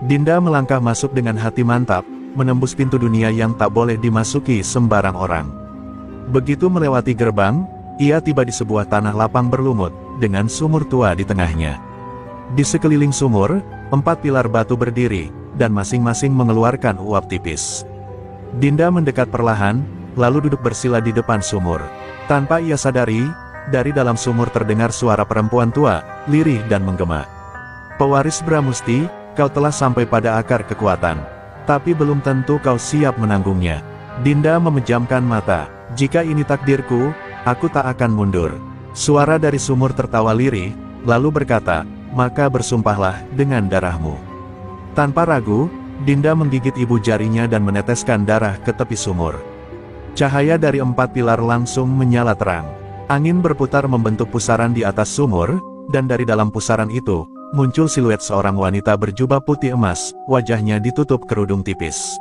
Dinda melangkah masuk dengan hati mantap, menembus pintu dunia yang tak boleh dimasuki sembarang orang. Begitu melewati gerbang, ia tiba di sebuah tanah lapang berlumut, dengan sumur tua di tengahnya. Di sekeliling sumur, 4 pilar batu berdiri, dan masing-masing mengeluarkan uap tipis. Dinda mendekat perlahan, lalu duduk bersila di depan sumur. Tanpa ia sadari, dari dalam sumur terdengar suara perempuan tua, lirih dan menggema. "Pewaris Bramusti, kau telah sampai pada akar kekuatan. Tapi belum tentu kau siap menanggungnya." Dinda memejamkan mata. "Jika ini takdirku, aku tak akan mundur." Suara dari sumur tertawa lirih, lalu berkata, "Maka bersumpahlah dengan darahmu." Tanpa ragu, Dinda menggigit ibu jarinya dan meneteskan darah ke tepi sumur. Cahaya dari 4 pilar langsung menyala terang. Angin berputar membentuk pusaran di atas sumur, dan dari dalam pusaran itu, muncul siluet seorang wanita berjubah putih emas, wajahnya ditutup kerudung tipis.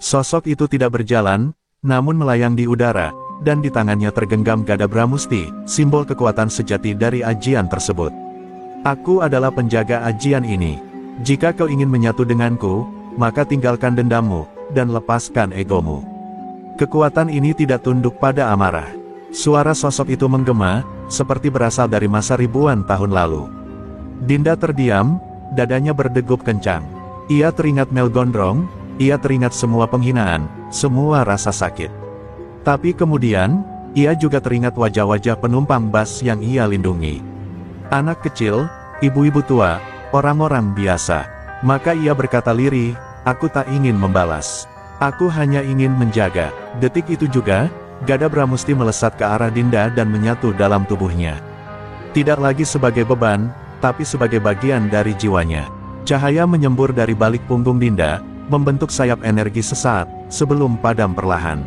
Sosok itu tidak berjalan, namun melayang di udara, dan di tangannya tergenggam gada Bramusti, simbol kekuatan sejati dari ajian tersebut. "Aku adalah penjaga ajian ini. Jika kau ingin menyatu denganku, maka tinggalkan dendammu, dan lepaskan egomu." Kekuatan ini tidak tunduk pada amarah. Suara sosok itu menggema, seperti berasal dari masa ribuan tahun lalu. Dinda terdiam, dadanya berdegup kencang. Ia teringat Mel Gondrong, ia teringat semua penghinaan, semua rasa sakit. Tapi kemudian, ia juga teringat wajah-wajah penumpang bas yang ia lindungi. Anak kecil, ibu-ibu tua, orang-orang biasa. Maka ia berkata lirih, "Aku tak ingin membalas. Aku hanya ingin menjaga." Detik itu juga, gada Bramusti melesat ke arah Dinda dan menyatu dalam tubuhnya. Tidak lagi sebagai beban, tapi sebagai bagian dari jiwanya. Cahaya menyembur dari balik punggung Dinda, membentuk sayap energi sesaat, sebelum padam perlahan.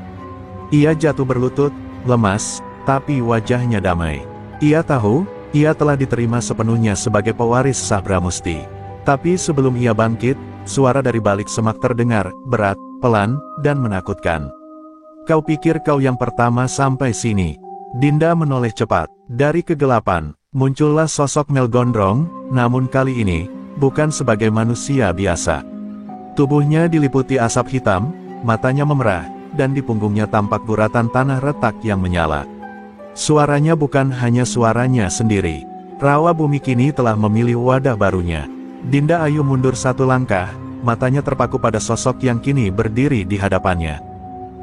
Ia jatuh berlutut, lemas, tapi wajahnya damai. Ia tahu, ia telah diterima sepenuhnya sebagai pewaris sah Bramusti. Tapi sebelum ia bangkit, suara dari balik semak terdengar, berat, pelan, dan menakutkan. "Kau pikir kau yang pertama sampai sini?" Dinda menoleh cepat. Dari kegelapan, muncullah sosok Mel gondrong, namun kali ini, bukan sebagai manusia biasa. Tubuhnya diliputi asap hitam, matanya memerah, dan di punggungnya tampak guratan tanah retak yang menyala. Suaranya bukan hanya suaranya sendiri. Rawa Bumi kini telah memilih wadah barunya. Dinda Ayu mundur satu langkah, matanya terpaku pada sosok yang kini berdiri di hadapannya.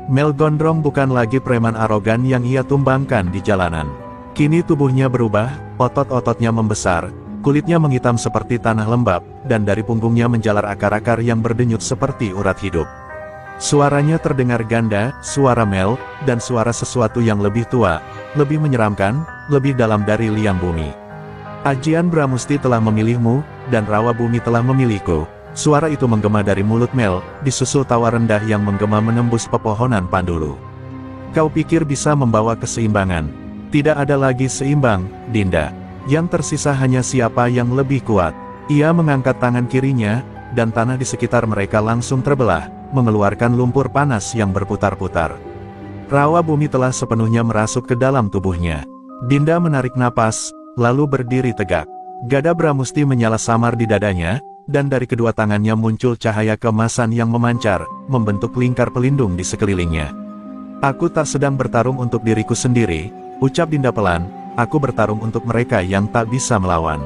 Mel gondrong bukan lagi preman arogan yang ia tumbangkan di jalanan. Kini tubuhnya berubah, otot-ototnya membesar, kulitnya menghitam seperti tanah lembab, dan dari punggungnya menjalar akar-akar yang berdenyut seperti urat hidup. Suaranya terdengar ganda, suara Mel, dan suara sesuatu yang lebih tua, lebih menyeramkan, lebih dalam dari liang bumi. "Ajian Bramusti telah memilihmu, dan Rawa Bumi telah memilihku." Suara itu menggema dari mulut Mel, disusul tawa rendah yang menggema menembus pepohonan Pandulu. "Kau pikir bisa membawa keseimbangan? Tidak ada lagi seimbang, Dinda. Yang tersisa hanya siapa yang lebih kuat." Ia mengangkat tangan kirinya, dan tanah di sekitar mereka langsung terbelah, mengeluarkan lumpur panas yang berputar-putar. Rawa Bumi telah sepenuhnya merasuk ke dalam tubuhnya. Dinda menarik napas, lalu berdiri tegak. Gada Bramusti menyala samar di dadanya, dan dari kedua tangannya muncul cahaya keemasan yang memancar, membentuk lingkar pelindung di sekelilingnya. "Aku tak sedang bertarung untuk diriku sendiri," ucap Dinda pelan, "aku bertarung untuk mereka yang tak bisa melawan.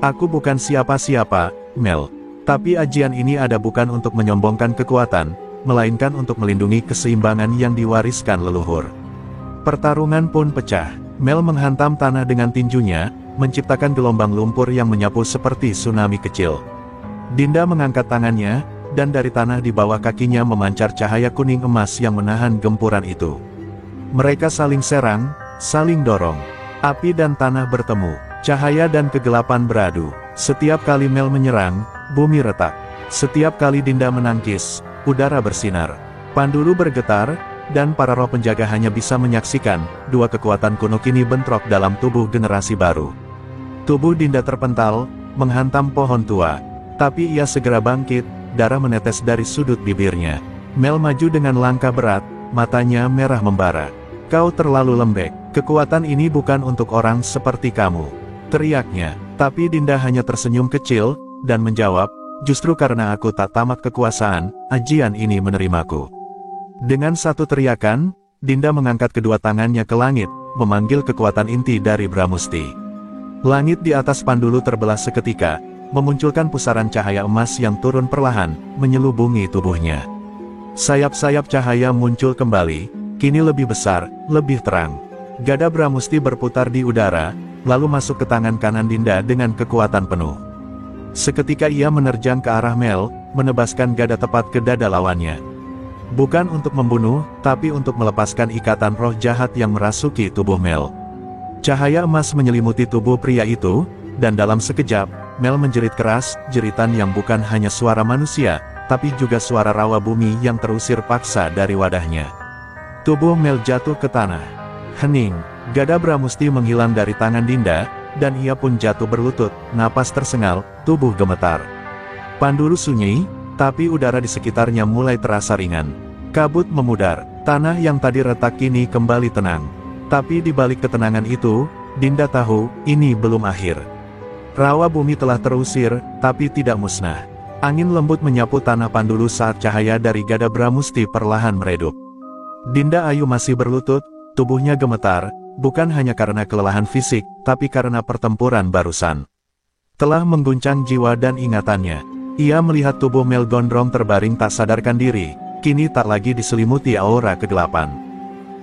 Aku bukan siapa-siapa, Mel. Tapi ajian ini ada bukan untuk menyombongkan kekuatan, melainkan untuk melindungi keseimbangan yang diwariskan leluhur." Pertarungan pun pecah. Mel menghantam tanah dengan tinjunya, menciptakan gelombang lumpur yang menyapu seperti tsunami kecil. Dinda mengangkat tangannya, dan dari tanah di bawah kakinya memancar cahaya kuning emas yang menahan gempuran itu. Mereka saling serang, saling dorong. Api dan tanah bertemu, cahaya dan kegelapan beradu. Setiap kali Mel menyerang, bumi retak. Setiap kali Dinda menangkis, udara bersinar. Pandulu bergetar, dan para roh penjaga hanya bisa menyaksikan, dua kekuatan kuno kini bentrok dalam tubuh generasi baru. Tubuh Dinda terpental, menghantam pohon tua. Tapi ia segera bangkit, darah menetes dari sudut bibirnya. Mel maju dengan langkah berat, matanya merah membara. "Kau terlalu lembek, kekuatan ini bukan untuk orang seperti kamu," teriaknya. Tapi Dinda hanya tersenyum kecil, dan menjawab, "Justru karena aku tak tamat kekuasaan, ajian ini menerimaku." Dengan satu teriakan, Dinda mengangkat kedua tangannya ke langit, memanggil kekuatan inti dari Bramusti. Langit di atas Pandulu terbelah seketika, memunculkan pusaran cahaya emas yang turun perlahan, menyelubungi tubuhnya. Sayap-sayap cahaya muncul kembali, kini lebih besar, lebih terang. Gada Bramusti berputar di udara, lalu masuk ke tangan kanan Dinda dengan kekuatan penuh. Seketika ia menerjang ke arah Mel, menebaskan gada tepat ke dada lawannya. Bukan untuk membunuh, tapi untuk melepaskan ikatan roh jahat yang merasuki tubuh Mel. Cahaya emas menyelimuti tubuh pria itu, dan dalam sekejap, Mel menjerit keras, jeritan yang bukan hanya suara manusia, tapi juga suara Rawa Bumi yang terusir paksa dari wadahnya. Tubuh Mel jatuh ke tanah. Hening, gada Bramusti menghilang dari tangan Dinda, dan ia pun jatuh berlutut, napas tersengal, tubuh gemetar. Pandulu sunyi, tapi udara di sekitarnya mulai terasa ringan. Kabut memudar, tanah yang tadi retak kini kembali tenang. Tapi di balik ketenangan itu, Dinda tahu, ini belum akhir. Rawa Bumi telah terusir, tapi tidak musnah. Angin lembut menyapu tanah Pandulu saat cahaya dari gada Bramusti perlahan meredup. Dinda Ayu masih berlutut, tubuhnya gemetar, bukan hanya karena kelelahan fisik, tapi karena pertempuran barusan. Telah mengguncang jiwa dan ingatannya. Ia melihat tubuh Mel gondrong terbaring tak sadarkan diri, kini tak lagi diselimuti aura kegelapan.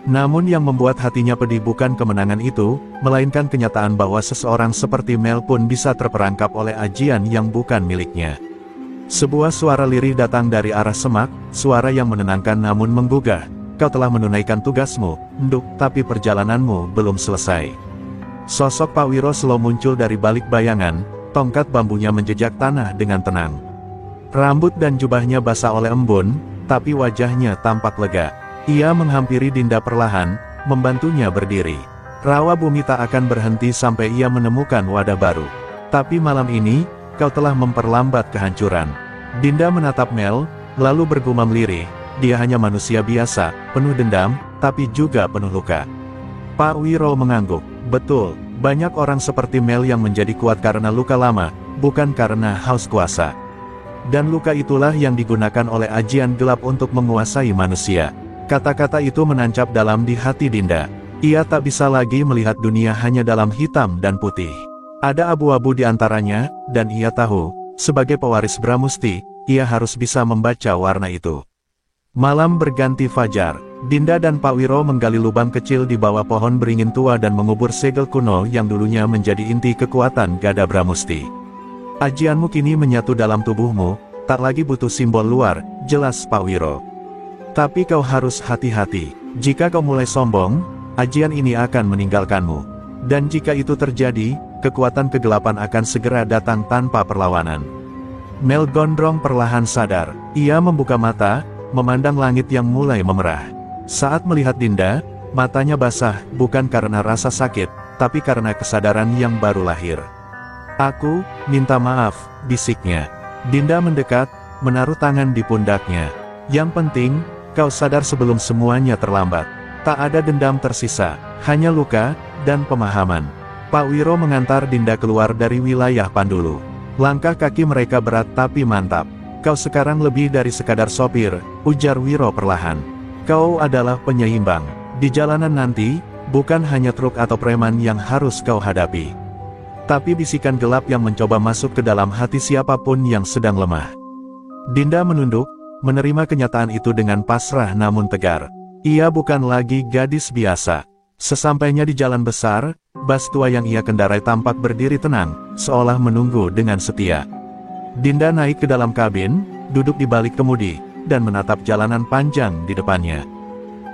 Namun yang membuat hatinya pedih bukan kemenangan itu, melainkan kenyataan bahwa seseorang seperti Mel pun bisa terperangkap oleh ajian yang bukan miliknya. Sebuah suara lirih datang dari arah semak, suara yang menenangkan namun menggugah. "Kau telah menunaikan tugasmu, Nduk, tapi perjalananmu belum selesai." Sosok Pak Wiro Slow muncul dari balik bayangan, tongkat bambunya menjejak tanah dengan tenang. Rambut dan jubahnya basah oleh embun, tapi wajahnya tampak lega. Ia menghampiri Dinda perlahan, membantunya berdiri. Rawa bumi tak akan berhenti sampai ia menemukan wadah baru. Tapi malam ini, kau telah memperlambat kehancuran. Dinda menatap Mel, lalu bergumam lirih, dia hanya manusia biasa, penuh dendam, tapi juga penuh luka. Pak Wiro mengangguk, betul, banyak orang seperti Mel yang menjadi kuat karena luka lama, bukan karena haus kuasa. Dan luka itulah yang digunakan oleh ajian gelap untuk menguasai manusia. Kata-kata itu menancap dalam di hati Dinda. Ia tak bisa lagi melihat dunia hanya dalam hitam dan putih. Ada abu-abu di antaranya, dan ia tahu, sebagai pewaris Bramusti, ia harus bisa membaca warna itu. Malam berganti fajar, Dinda dan Pak Wiro menggali lubang kecil di bawah pohon beringin tua dan mengubur segel kuno yang dulunya menjadi inti kekuatan Gada Bramusti. Ajianmu kini menyatu dalam tubuhmu, tak lagi butuh simbol luar, jelas Pak Wiro. Tapi kau harus hati-hati, jika kau mulai sombong, ajian ini akan meninggalkanmu. Dan jika itu terjadi, kekuatan kegelapan akan segera datang tanpa perlawanan. Mel Gondrong perlahan sadar, ia membuka mata, memandang langit yang mulai memerah. Saat melihat Dinda, matanya basah, bukan karena rasa sakit, tapi karena kesadaran yang baru lahir. Aku, minta maaf, bisiknya. Dinda mendekat, menaruh tangan di pundaknya. Yang penting, kau sadar sebelum semuanya terlambat. Tak ada dendam tersisa, hanya luka, dan pemahaman. Pak Wiro mengantar Dinda keluar dari wilayah Pandulu. Langkah kaki mereka berat tapi mantap. Kau sekarang lebih dari sekadar sopir, ujar Wiro perlahan. Kau adalah penyeimbang. Di jalanan nanti, bukan hanya truk atau preman yang harus kau hadapi. Tapi bisikan gelap yang mencoba masuk ke dalam hati siapapun yang sedang lemah. Dinda menunduk, menerima kenyataan itu dengan pasrah namun tegar. Ia bukan lagi gadis biasa. Sesampainya di jalan besar, bas tua yang ia kendarai tampak berdiri tenang, seolah menunggu dengan setia. Dinda naik ke dalam kabin, duduk di balik kemudi, dan menatap jalanan panjang di depannya.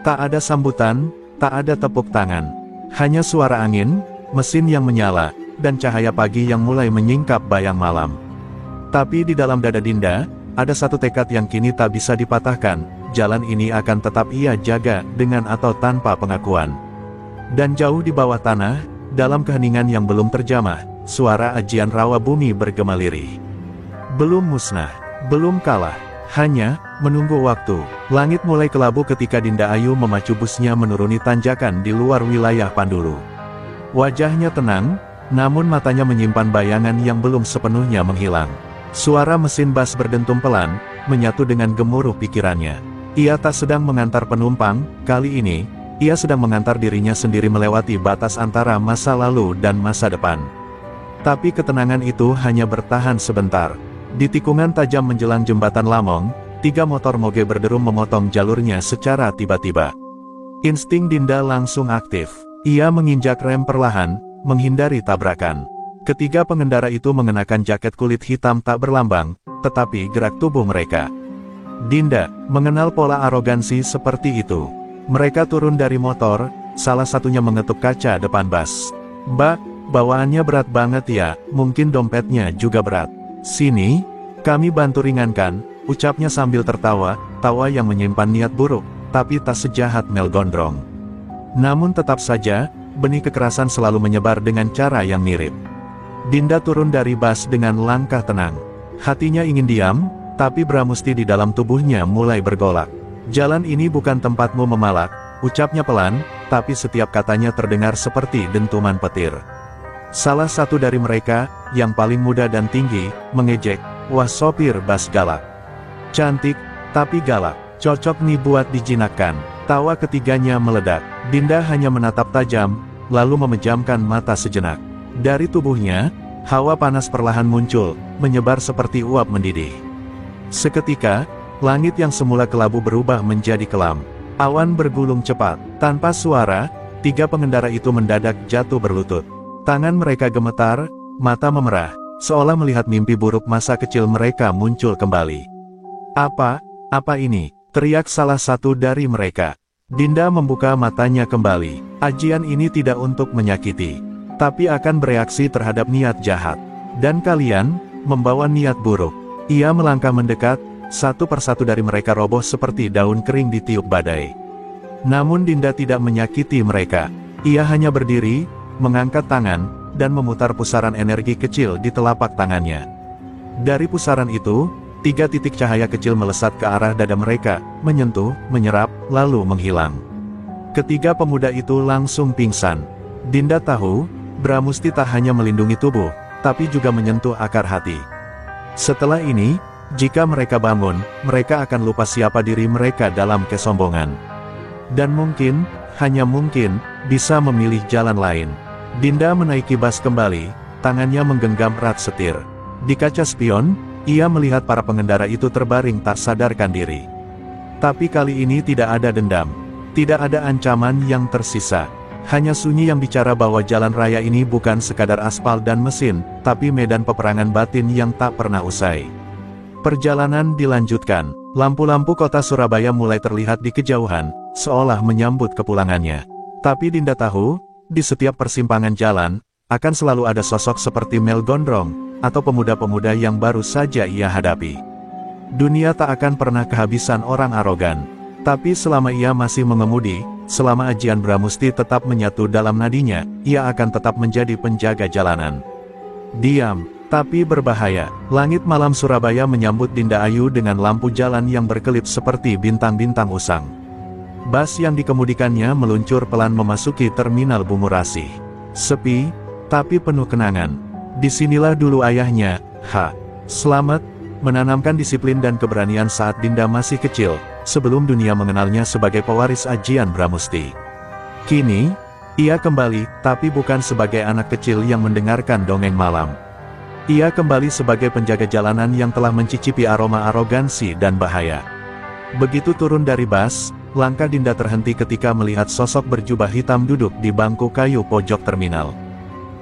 Tak ada sambutan, tak ada tepuk tangan. Hanya suara angin, mesin yang menyala, dan cahaya pagi yang mulai menyingkap bayang malam. Tapi di dalam dada Dinda, ada satu tekad yang kini tak bisa dipatahkan, jalan ini akan tetap ia jaga, dengan atau tanpa pengakuan. Dan jauh di bawah tanah, dalam keheningan yang belum terjamah, suara ajian rawa bumi bergema lirih. Belum musnah, belum kalah, hanya menunggu waktu. Langit mulai kelabu ketika Dinda Ayu memacu busnya menuruni tanjakan di luar wilayah Pandulu. Wajahnya tenang, namun matanya menyimpan bayangan yang belum sepenuhnya menghilang. Suara mesin bas berdentum pelan, menyatu dengan gemuruh pikirannya. Ia tak sedang mengantar penumpang, kali ini, ia sedang mengantar dirinya sendiri melewati batas antara masa lalu dan masa depan. Tapi ketenangan itu hanya bertahan sebentar. Di tikungan tajam menjelang jembatan Lamong, 3 motor moge berderum memotong jalurnya secara tiba-tiba. Insting Dinda langsung aktif. Ia menginjak rem perlahan, menghindari tabrakan. Ketiga pengendara itu mengenakan jaket kulit hitam tak berlambang, tetapi gerak tubuh mereka. Dinda mengenal pola arogansi seperti itu. Mereka turun dari motor, salah satunya mengetuk kaca depan bas. Mbak, bawaannya berat banget ya, mungkin dompetnya juga berat. Sini, kami bantu ringankan, ucapnya sambil tertawa, tawa yang menyimpan niat buruk, tapi tak sejahat Mel Gondrong. Namun tetap saja, benih kekerasan selalu menyebar dengan cara yang mirip. Dinda turun dari bas dengan langkah tenang. Hatinya ingin diam, tapi Bramusti di dalam tubuhnya mulai bergolak. Jalan ini bukan tempatmu memalak, ucapnya pelan, tapi setiap katanya terdengar seperti dentuman petir. Salah satu dari mereka, yang paling muda dan tinggi, mengejek, wah sopir bas galak. Cantik, tapi galak, cocok nih buat dijinakkan. Tawa ketiganya meledak. Dinda hanya menatap tajam, lalu memejamkan mata sejenak. Dari tubuhnya, hawa panas perlahan muncul, menyebar seperti uap mendidih. Seketika, langit yang semula kelabu berubah menjadi kelam. Awan bergulung cepat. Tanpa suara, 3 pengendara itu mendadak jatuh berlutut. Tangan mereka gemetar, mata memerah, seolah melihat mimpi buruk masa kecil mereka muncul kembali. Apa ini? Teriak salah satu dari mereka. Dinda membuka matanya kembali. Ajian ini tidak untuk menyakiti, tapi akan bereaksi terhadap niat jahat. Dan kalian, membawa niat buruk. Ia melangkah mendekat, satu persatu dari mereka roboh seperti daun kering ditiup badai. Namun Dinda tidak menyakiti mereka. Ia hanya berdiri, mengangkat tangan, dan memutar pusaran energi kecil di telapak tangannya. Dari pusaran itu, 3 titik cahaya kecil melesat ke arah dada mereka, menyentuh, menyerap, lalu menghilang. Ketiga pemuda itu langsung pingsan. Dinda tahu, Bramusti tak hanya melindungi tubuh, tapi juga menyentuh akar hati. Setelah ini, jika mereka bangun, mereka akan lupa siapa diri mereka dalam kesombongan. Dan mungkin, hanya mungkin, bisa memilih jalan lain. Dinda menaiki bas kembali, tangannya menggenggam rat setir. Di kaca spion, ia melihat para pengendara itu terbaring tak sadarkan diri. Tapi kali ini tidak ada dendam. Tidak ada ancaman yang tersisa. Hanya sunyi yang bicara bahwa jalan raya ini bukan sekadar aspal dan mesin, tapi medan peperangan batin yang tak pernah usai. Perjalanan dilanjutkan. Lampu-lampu kota Surabaya mulai terlihat di kejauhan, seolah menyambut kepulangannya. Tapi Dinda tahu, di setiap persimpangan jalan, akan selalu ada sosok seperti Mel Gondrong, atau pemuda-pemuda yang baru saja ia hadapi. Dunia tak akan pernah kehabisan orang arogan. Tapi selama ia masih mengemudi, selama ajian Bramusti tetap menyatu dalam nadinya, ia akan tetap menjadi penjaga jalanan. Diam, tapi berbahaya. Langit malam Surabaya menyambut Dinda Ayu dengan lampu jalan yang berkelip seperti bintang-bintang usang. Bas yang dikemudikannya meluncur pelan memasuki terminal Bungurasi. Sepi, tapi penuh kenangan. Disinilah dulu ayahnya, Slamet, menanamkan disiplin dan keberanian saat Dinda masih kecil, sebelum dunia mengenalnya sebagai pewaris ajian Bramusti. Kini, ia kembali, tapi bukan sebagai anak kecil yang mendengarkan dongeng malam. Ia kembali sebagai penjaga jalanan yang telah mencicipi aroma arogansi dan bahaya. Begitu turun dari bas, langkah Dinda terhenti ketika melihat sosok berjubah hitam duduk di bangku kayu pojok terminal.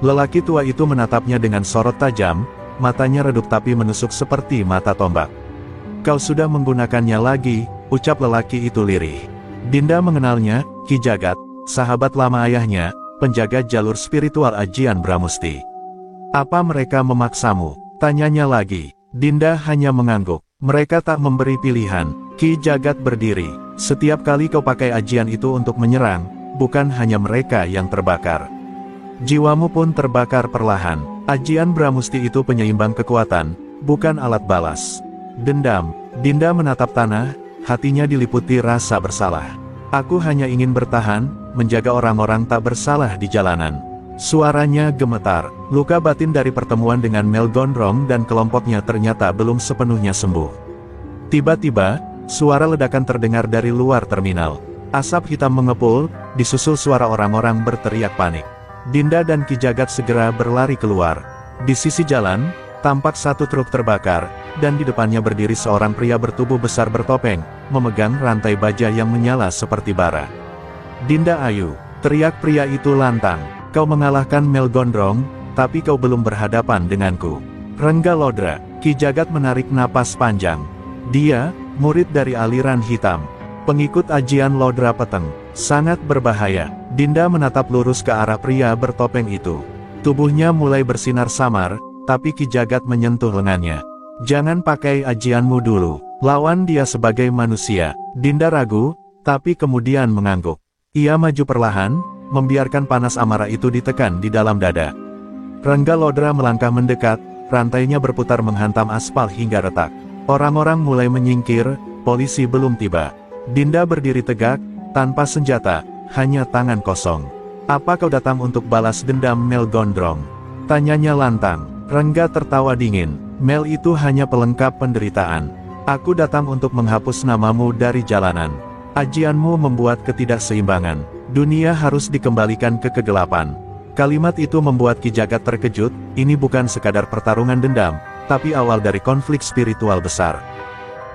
Lelaki tua itu menatapnya dengan sorot tajam, matanya redup tapi menusuk seperti mata tombak. "Kau sudah menggunakannya lagi," ucap lelaki itu lirih. Dinda mengenalnya, Ki Jagat, sahabat lama ayahnya, penjaga jalur spiritual ajian Bramusti. "Apa mereka memaksamu?" tanyanya lagi. Dinda hanya mengangguk. "Mereka tak memberi pilihan." Ki Jagat berdiri. "Setiap kali kau pakai ajian itu untuk menyerang, bukan hanya mereka yang terbakar. Jiwamu pun terbakar perlahan. Ajian Bramusti itu penyeimbang kekuatan, bukan alat balas dendam." Dinda menatap tanah, hatinya diliputi rasa bersalah. "Aku hanya ingin bertahan, menjaga orang-orang tak bersalah di jalanan." Suaranya gemetar. Luka batin dari pertemuan dengan Mel Gondrong dan kelompoknya ternyata belum sepenuhnya sembuh. Tiba-tiba, suara ledakan terdengar dari luar terminal. Asap hitam mengepul, disusul suara orang-orang berteriak panik. Dinda dan Ki Jagat segera berlari keluar. Di sisi jalan, tampak satu truk terbakar, dan di depannya berdiri seorang pria bertubuh besar bertopeng, memegang rantai baja yang menyala seperti bara. "Dinda Ayu," teriak pria itu lantang. "Kau mengalahkan Mel Gondrong, tapi kau belum berhadapan denganku." "Rengga Lodra." Ki Jagat menarik napas panjang. Dia, murid dari aliran hitam, pengikut ajian Lodra Peteng, sangat berbahaya. Dinda menatap lurus ke arah pria bertopeng itu. Tubuhnya mulai bersinar samar, tapi Ki Jagat menyentuh lengannya. "Jangan pakai ajianmu dulu. Lawan dia sebagai manusia." Dinda ragu, tapi kemudian mengangguk. Ia maju perlahan, membiarkan panas amarah itu ditekan di dalam dada. Rengga Lodra melangkah mendekat, rantainya berputar menghantam aspal hingga retak. Orang-orang mulai menyingkir, polisi belum tiba. Dinda berdiri tegak, tanpa senjata, hanya tangan kosong. "Apa kau datang untuk balas dendam Mel Gondrong?" tanyanya lantang. Rengga tertawa dingin. "Mel itu hanya pelengkap penderitaan. Aku datang untuk menghapus namamu dari jalanan. Ajianmu membuat ketidakseimbangan. Dunia harus dikembalikan ke kegelapan." Kalimat itu membuat Ki Jagat terkejut. Ini bukan sekadar pertarungan dendam, tapi awal dari konflik spiritual besar.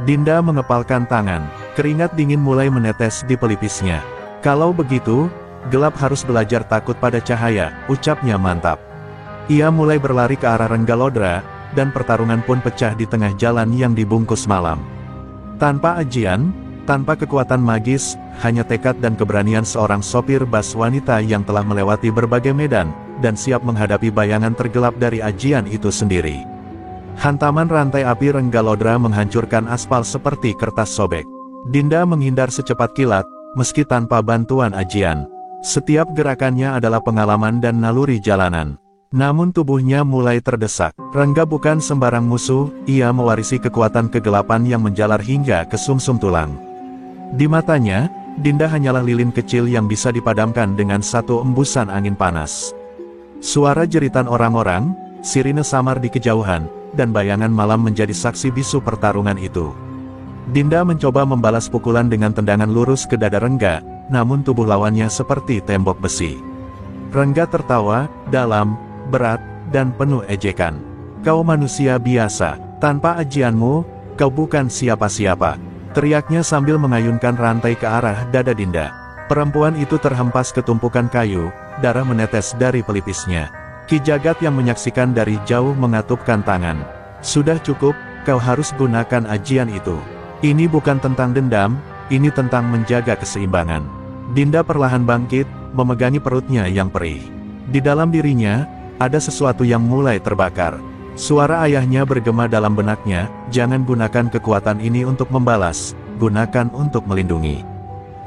Dinda mengepalkan tangan. Keringat dingin mulai menetes di pelipisnya. "Kalau begitu, gelap harus belajar takut pada cahaya," ucapnya mantap. Ia mulai berlari ke arah Rengga Lodra, dan pertarungan pun pecah di tengah jalan yang dibungkus malam. Tanpa ajian, tanpa kekuatan magis, hanya tekad dan keberanian seorang sopir bas wanita yang telah melewati berbagai medan, dan siap menghadapi bayangan tergelap dari ajian itu sendiri. Hantaman rantai api Rengga Lodra menghancurkan aspal seperti kertas sobek. Dinda menghindar secepat kilat, meski tanpa bantuan ajian. Setiap gerakannya adalah pengalaman dan naluri jalanan. Namun tubuhnya mulai terdesak. Rengga bukan sembarang musuh, ia mewarisi kekuatan kegelapan yang menjalar hingga ke sumsum tulang. Di matanya, Dinda hanyalah lilin kecil yang bisa dipadamkan dengan satu embusan angin panas. Suara jeritan orang-orang, sirine samar di kejauhan, dan bayangan malam menjadi saksi bisu pertarungan itu. Dinda mencoba membalas pukulan dengan tendangan lurus ke dada Rengga, namun tubuh lawannya seperti tembok besi. Rengga tertawa, dalam, berat, dan penuh ejekan. "Kau manusia biasa, tanpa ajianmu, kau bukan siapa-siapa," teriaknya sambil mengayunkan rantai ke arah dada Dinda. Perempuan itu terhempas ke tumpukan kayu, darah menetes dari pelipisnya. Ki Jagat yang menyaksikan dari jauh mengatupkan tangan. "Sudah cukup, kau harus gunakan ajian itu. Ini bukan tentang dendam, ini tentang menjaga keseimbangan." Dinda perlahan bangkit, memegangi perutnya yang perih. Di dalam dirinya, ada sesuatu yang mulai terbakar. Suara ayahnya bergema dalam benaknya, "Jangan gunakan kekuatan ini untuk membalas, gunakan untuk melindungi."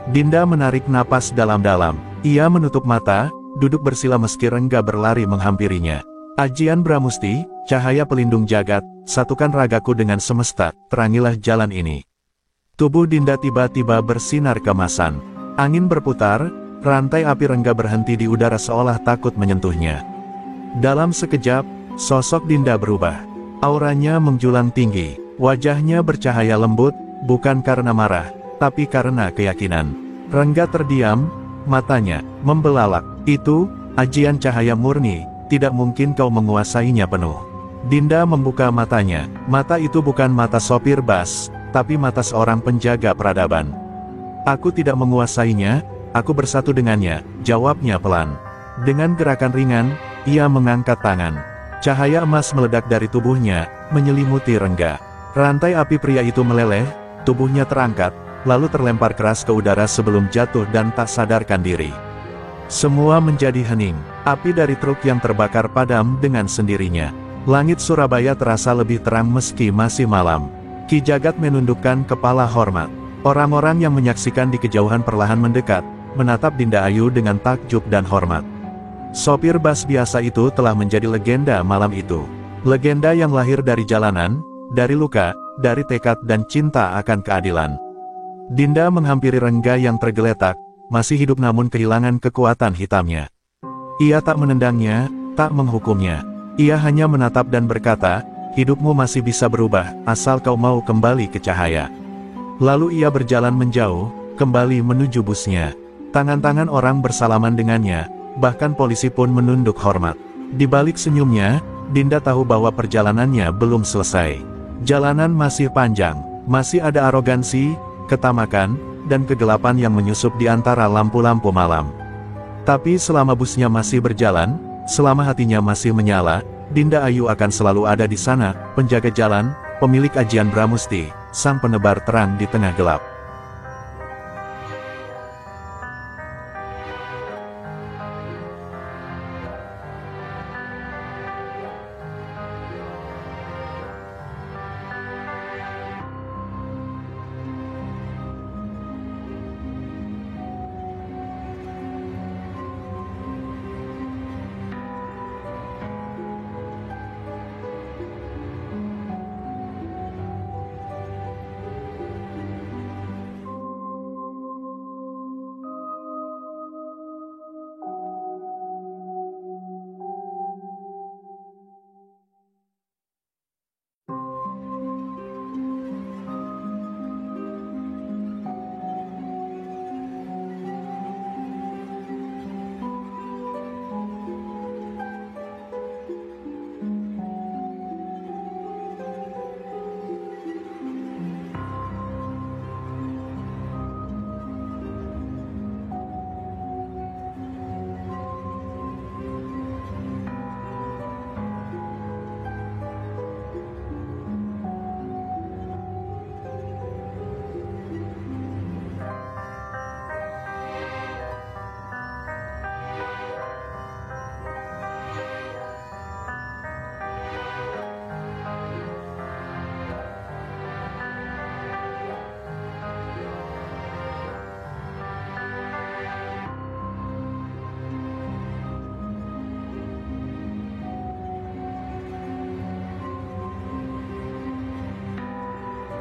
Dinda menarik napas dalam-dalam. Ia menutup mata, duduk bersila meski Rengga berlari menghampirinya. "Ajian Bramusti, cahaya pelindung jagat, satukan ragaku dengan semesta, terangilah jalan ini." Tubuh Dinda tiba-tiba bersinar kemasan. Angin berputar, rantai api Rengga berhenti di udara seolah takut menyentuhnya. Dalam sekejap, sosok Dinda berubah. Auranya menjulang tinggi, wajahnya bercahaya lembut, bukan karena marah, tapi karena keyakinan. Rengga terdiam, matanya membelalak. "Itu, ajian cahaya murni, tidak mungkin kau menguasainya penuh." Dinda membuka matanya. Mata itu bukan mata sopir bas, tapi mata seorang penjaga peradaban. "Aku tidak menguasainya, aku bersatu dengannya," jawabnya pelan. Dengan gerakan ringan, ia mengangkat tangan. Cahaya emas meledak dari tubuhnya, menyelimuti Rengga. Rantai api pria itu meleleh, tubuhnya terangkat, lalu terlempar keras ke udara sebelum jatuh dan tak sadarkan diri. Semua menjadi hening. Api dari truk yang terbakar padam dengan sendirinya. Langit Surabaya terasa lebih terang meski masih malam. Ki Jagat menundukkan kepala hormat. Orang-orang yang menyaksikan di kejauhan perlahan mendekat, menatap Dinda Ayu dengan takjub dan hormat. Sopir bas biasa itu telah menjadi legenda malam itu. Legenda yang lahir dari jalanan, dari luka, dari tekad dan cinta akan keadilan. Dinda menghampiri Rengga yang tergeletak, masih hidup namun kehilangan kekuatan hitamnya. Ia tak menendangnya, tak menghukumnya. Ia hanya menatap dan berkata, "Hidupmu masih bisa berubah, asal kau mau kembali ke cahaya." Lalu ia berjalan menjauh, kembali menuju busnya. Tangan-tangan orang bersalaman dengannya, bahkan polisi pun menunduk hormat. Di balik senyumnya, Dinda tahu bahwa perjalanannya belum selesai. Jalanan masih panjang, masih ada arogansi, ketamakan, dan kegelapan yang menyusup di antara lampu-lampu malam. Tapi selama busnya masih berjalan, selama hatinya masih menyala, Dinda Ayu akan selalu ada di sana, penjaga jalan, pemilik ajian Bramusti, sang penebar terang di tengah gelap.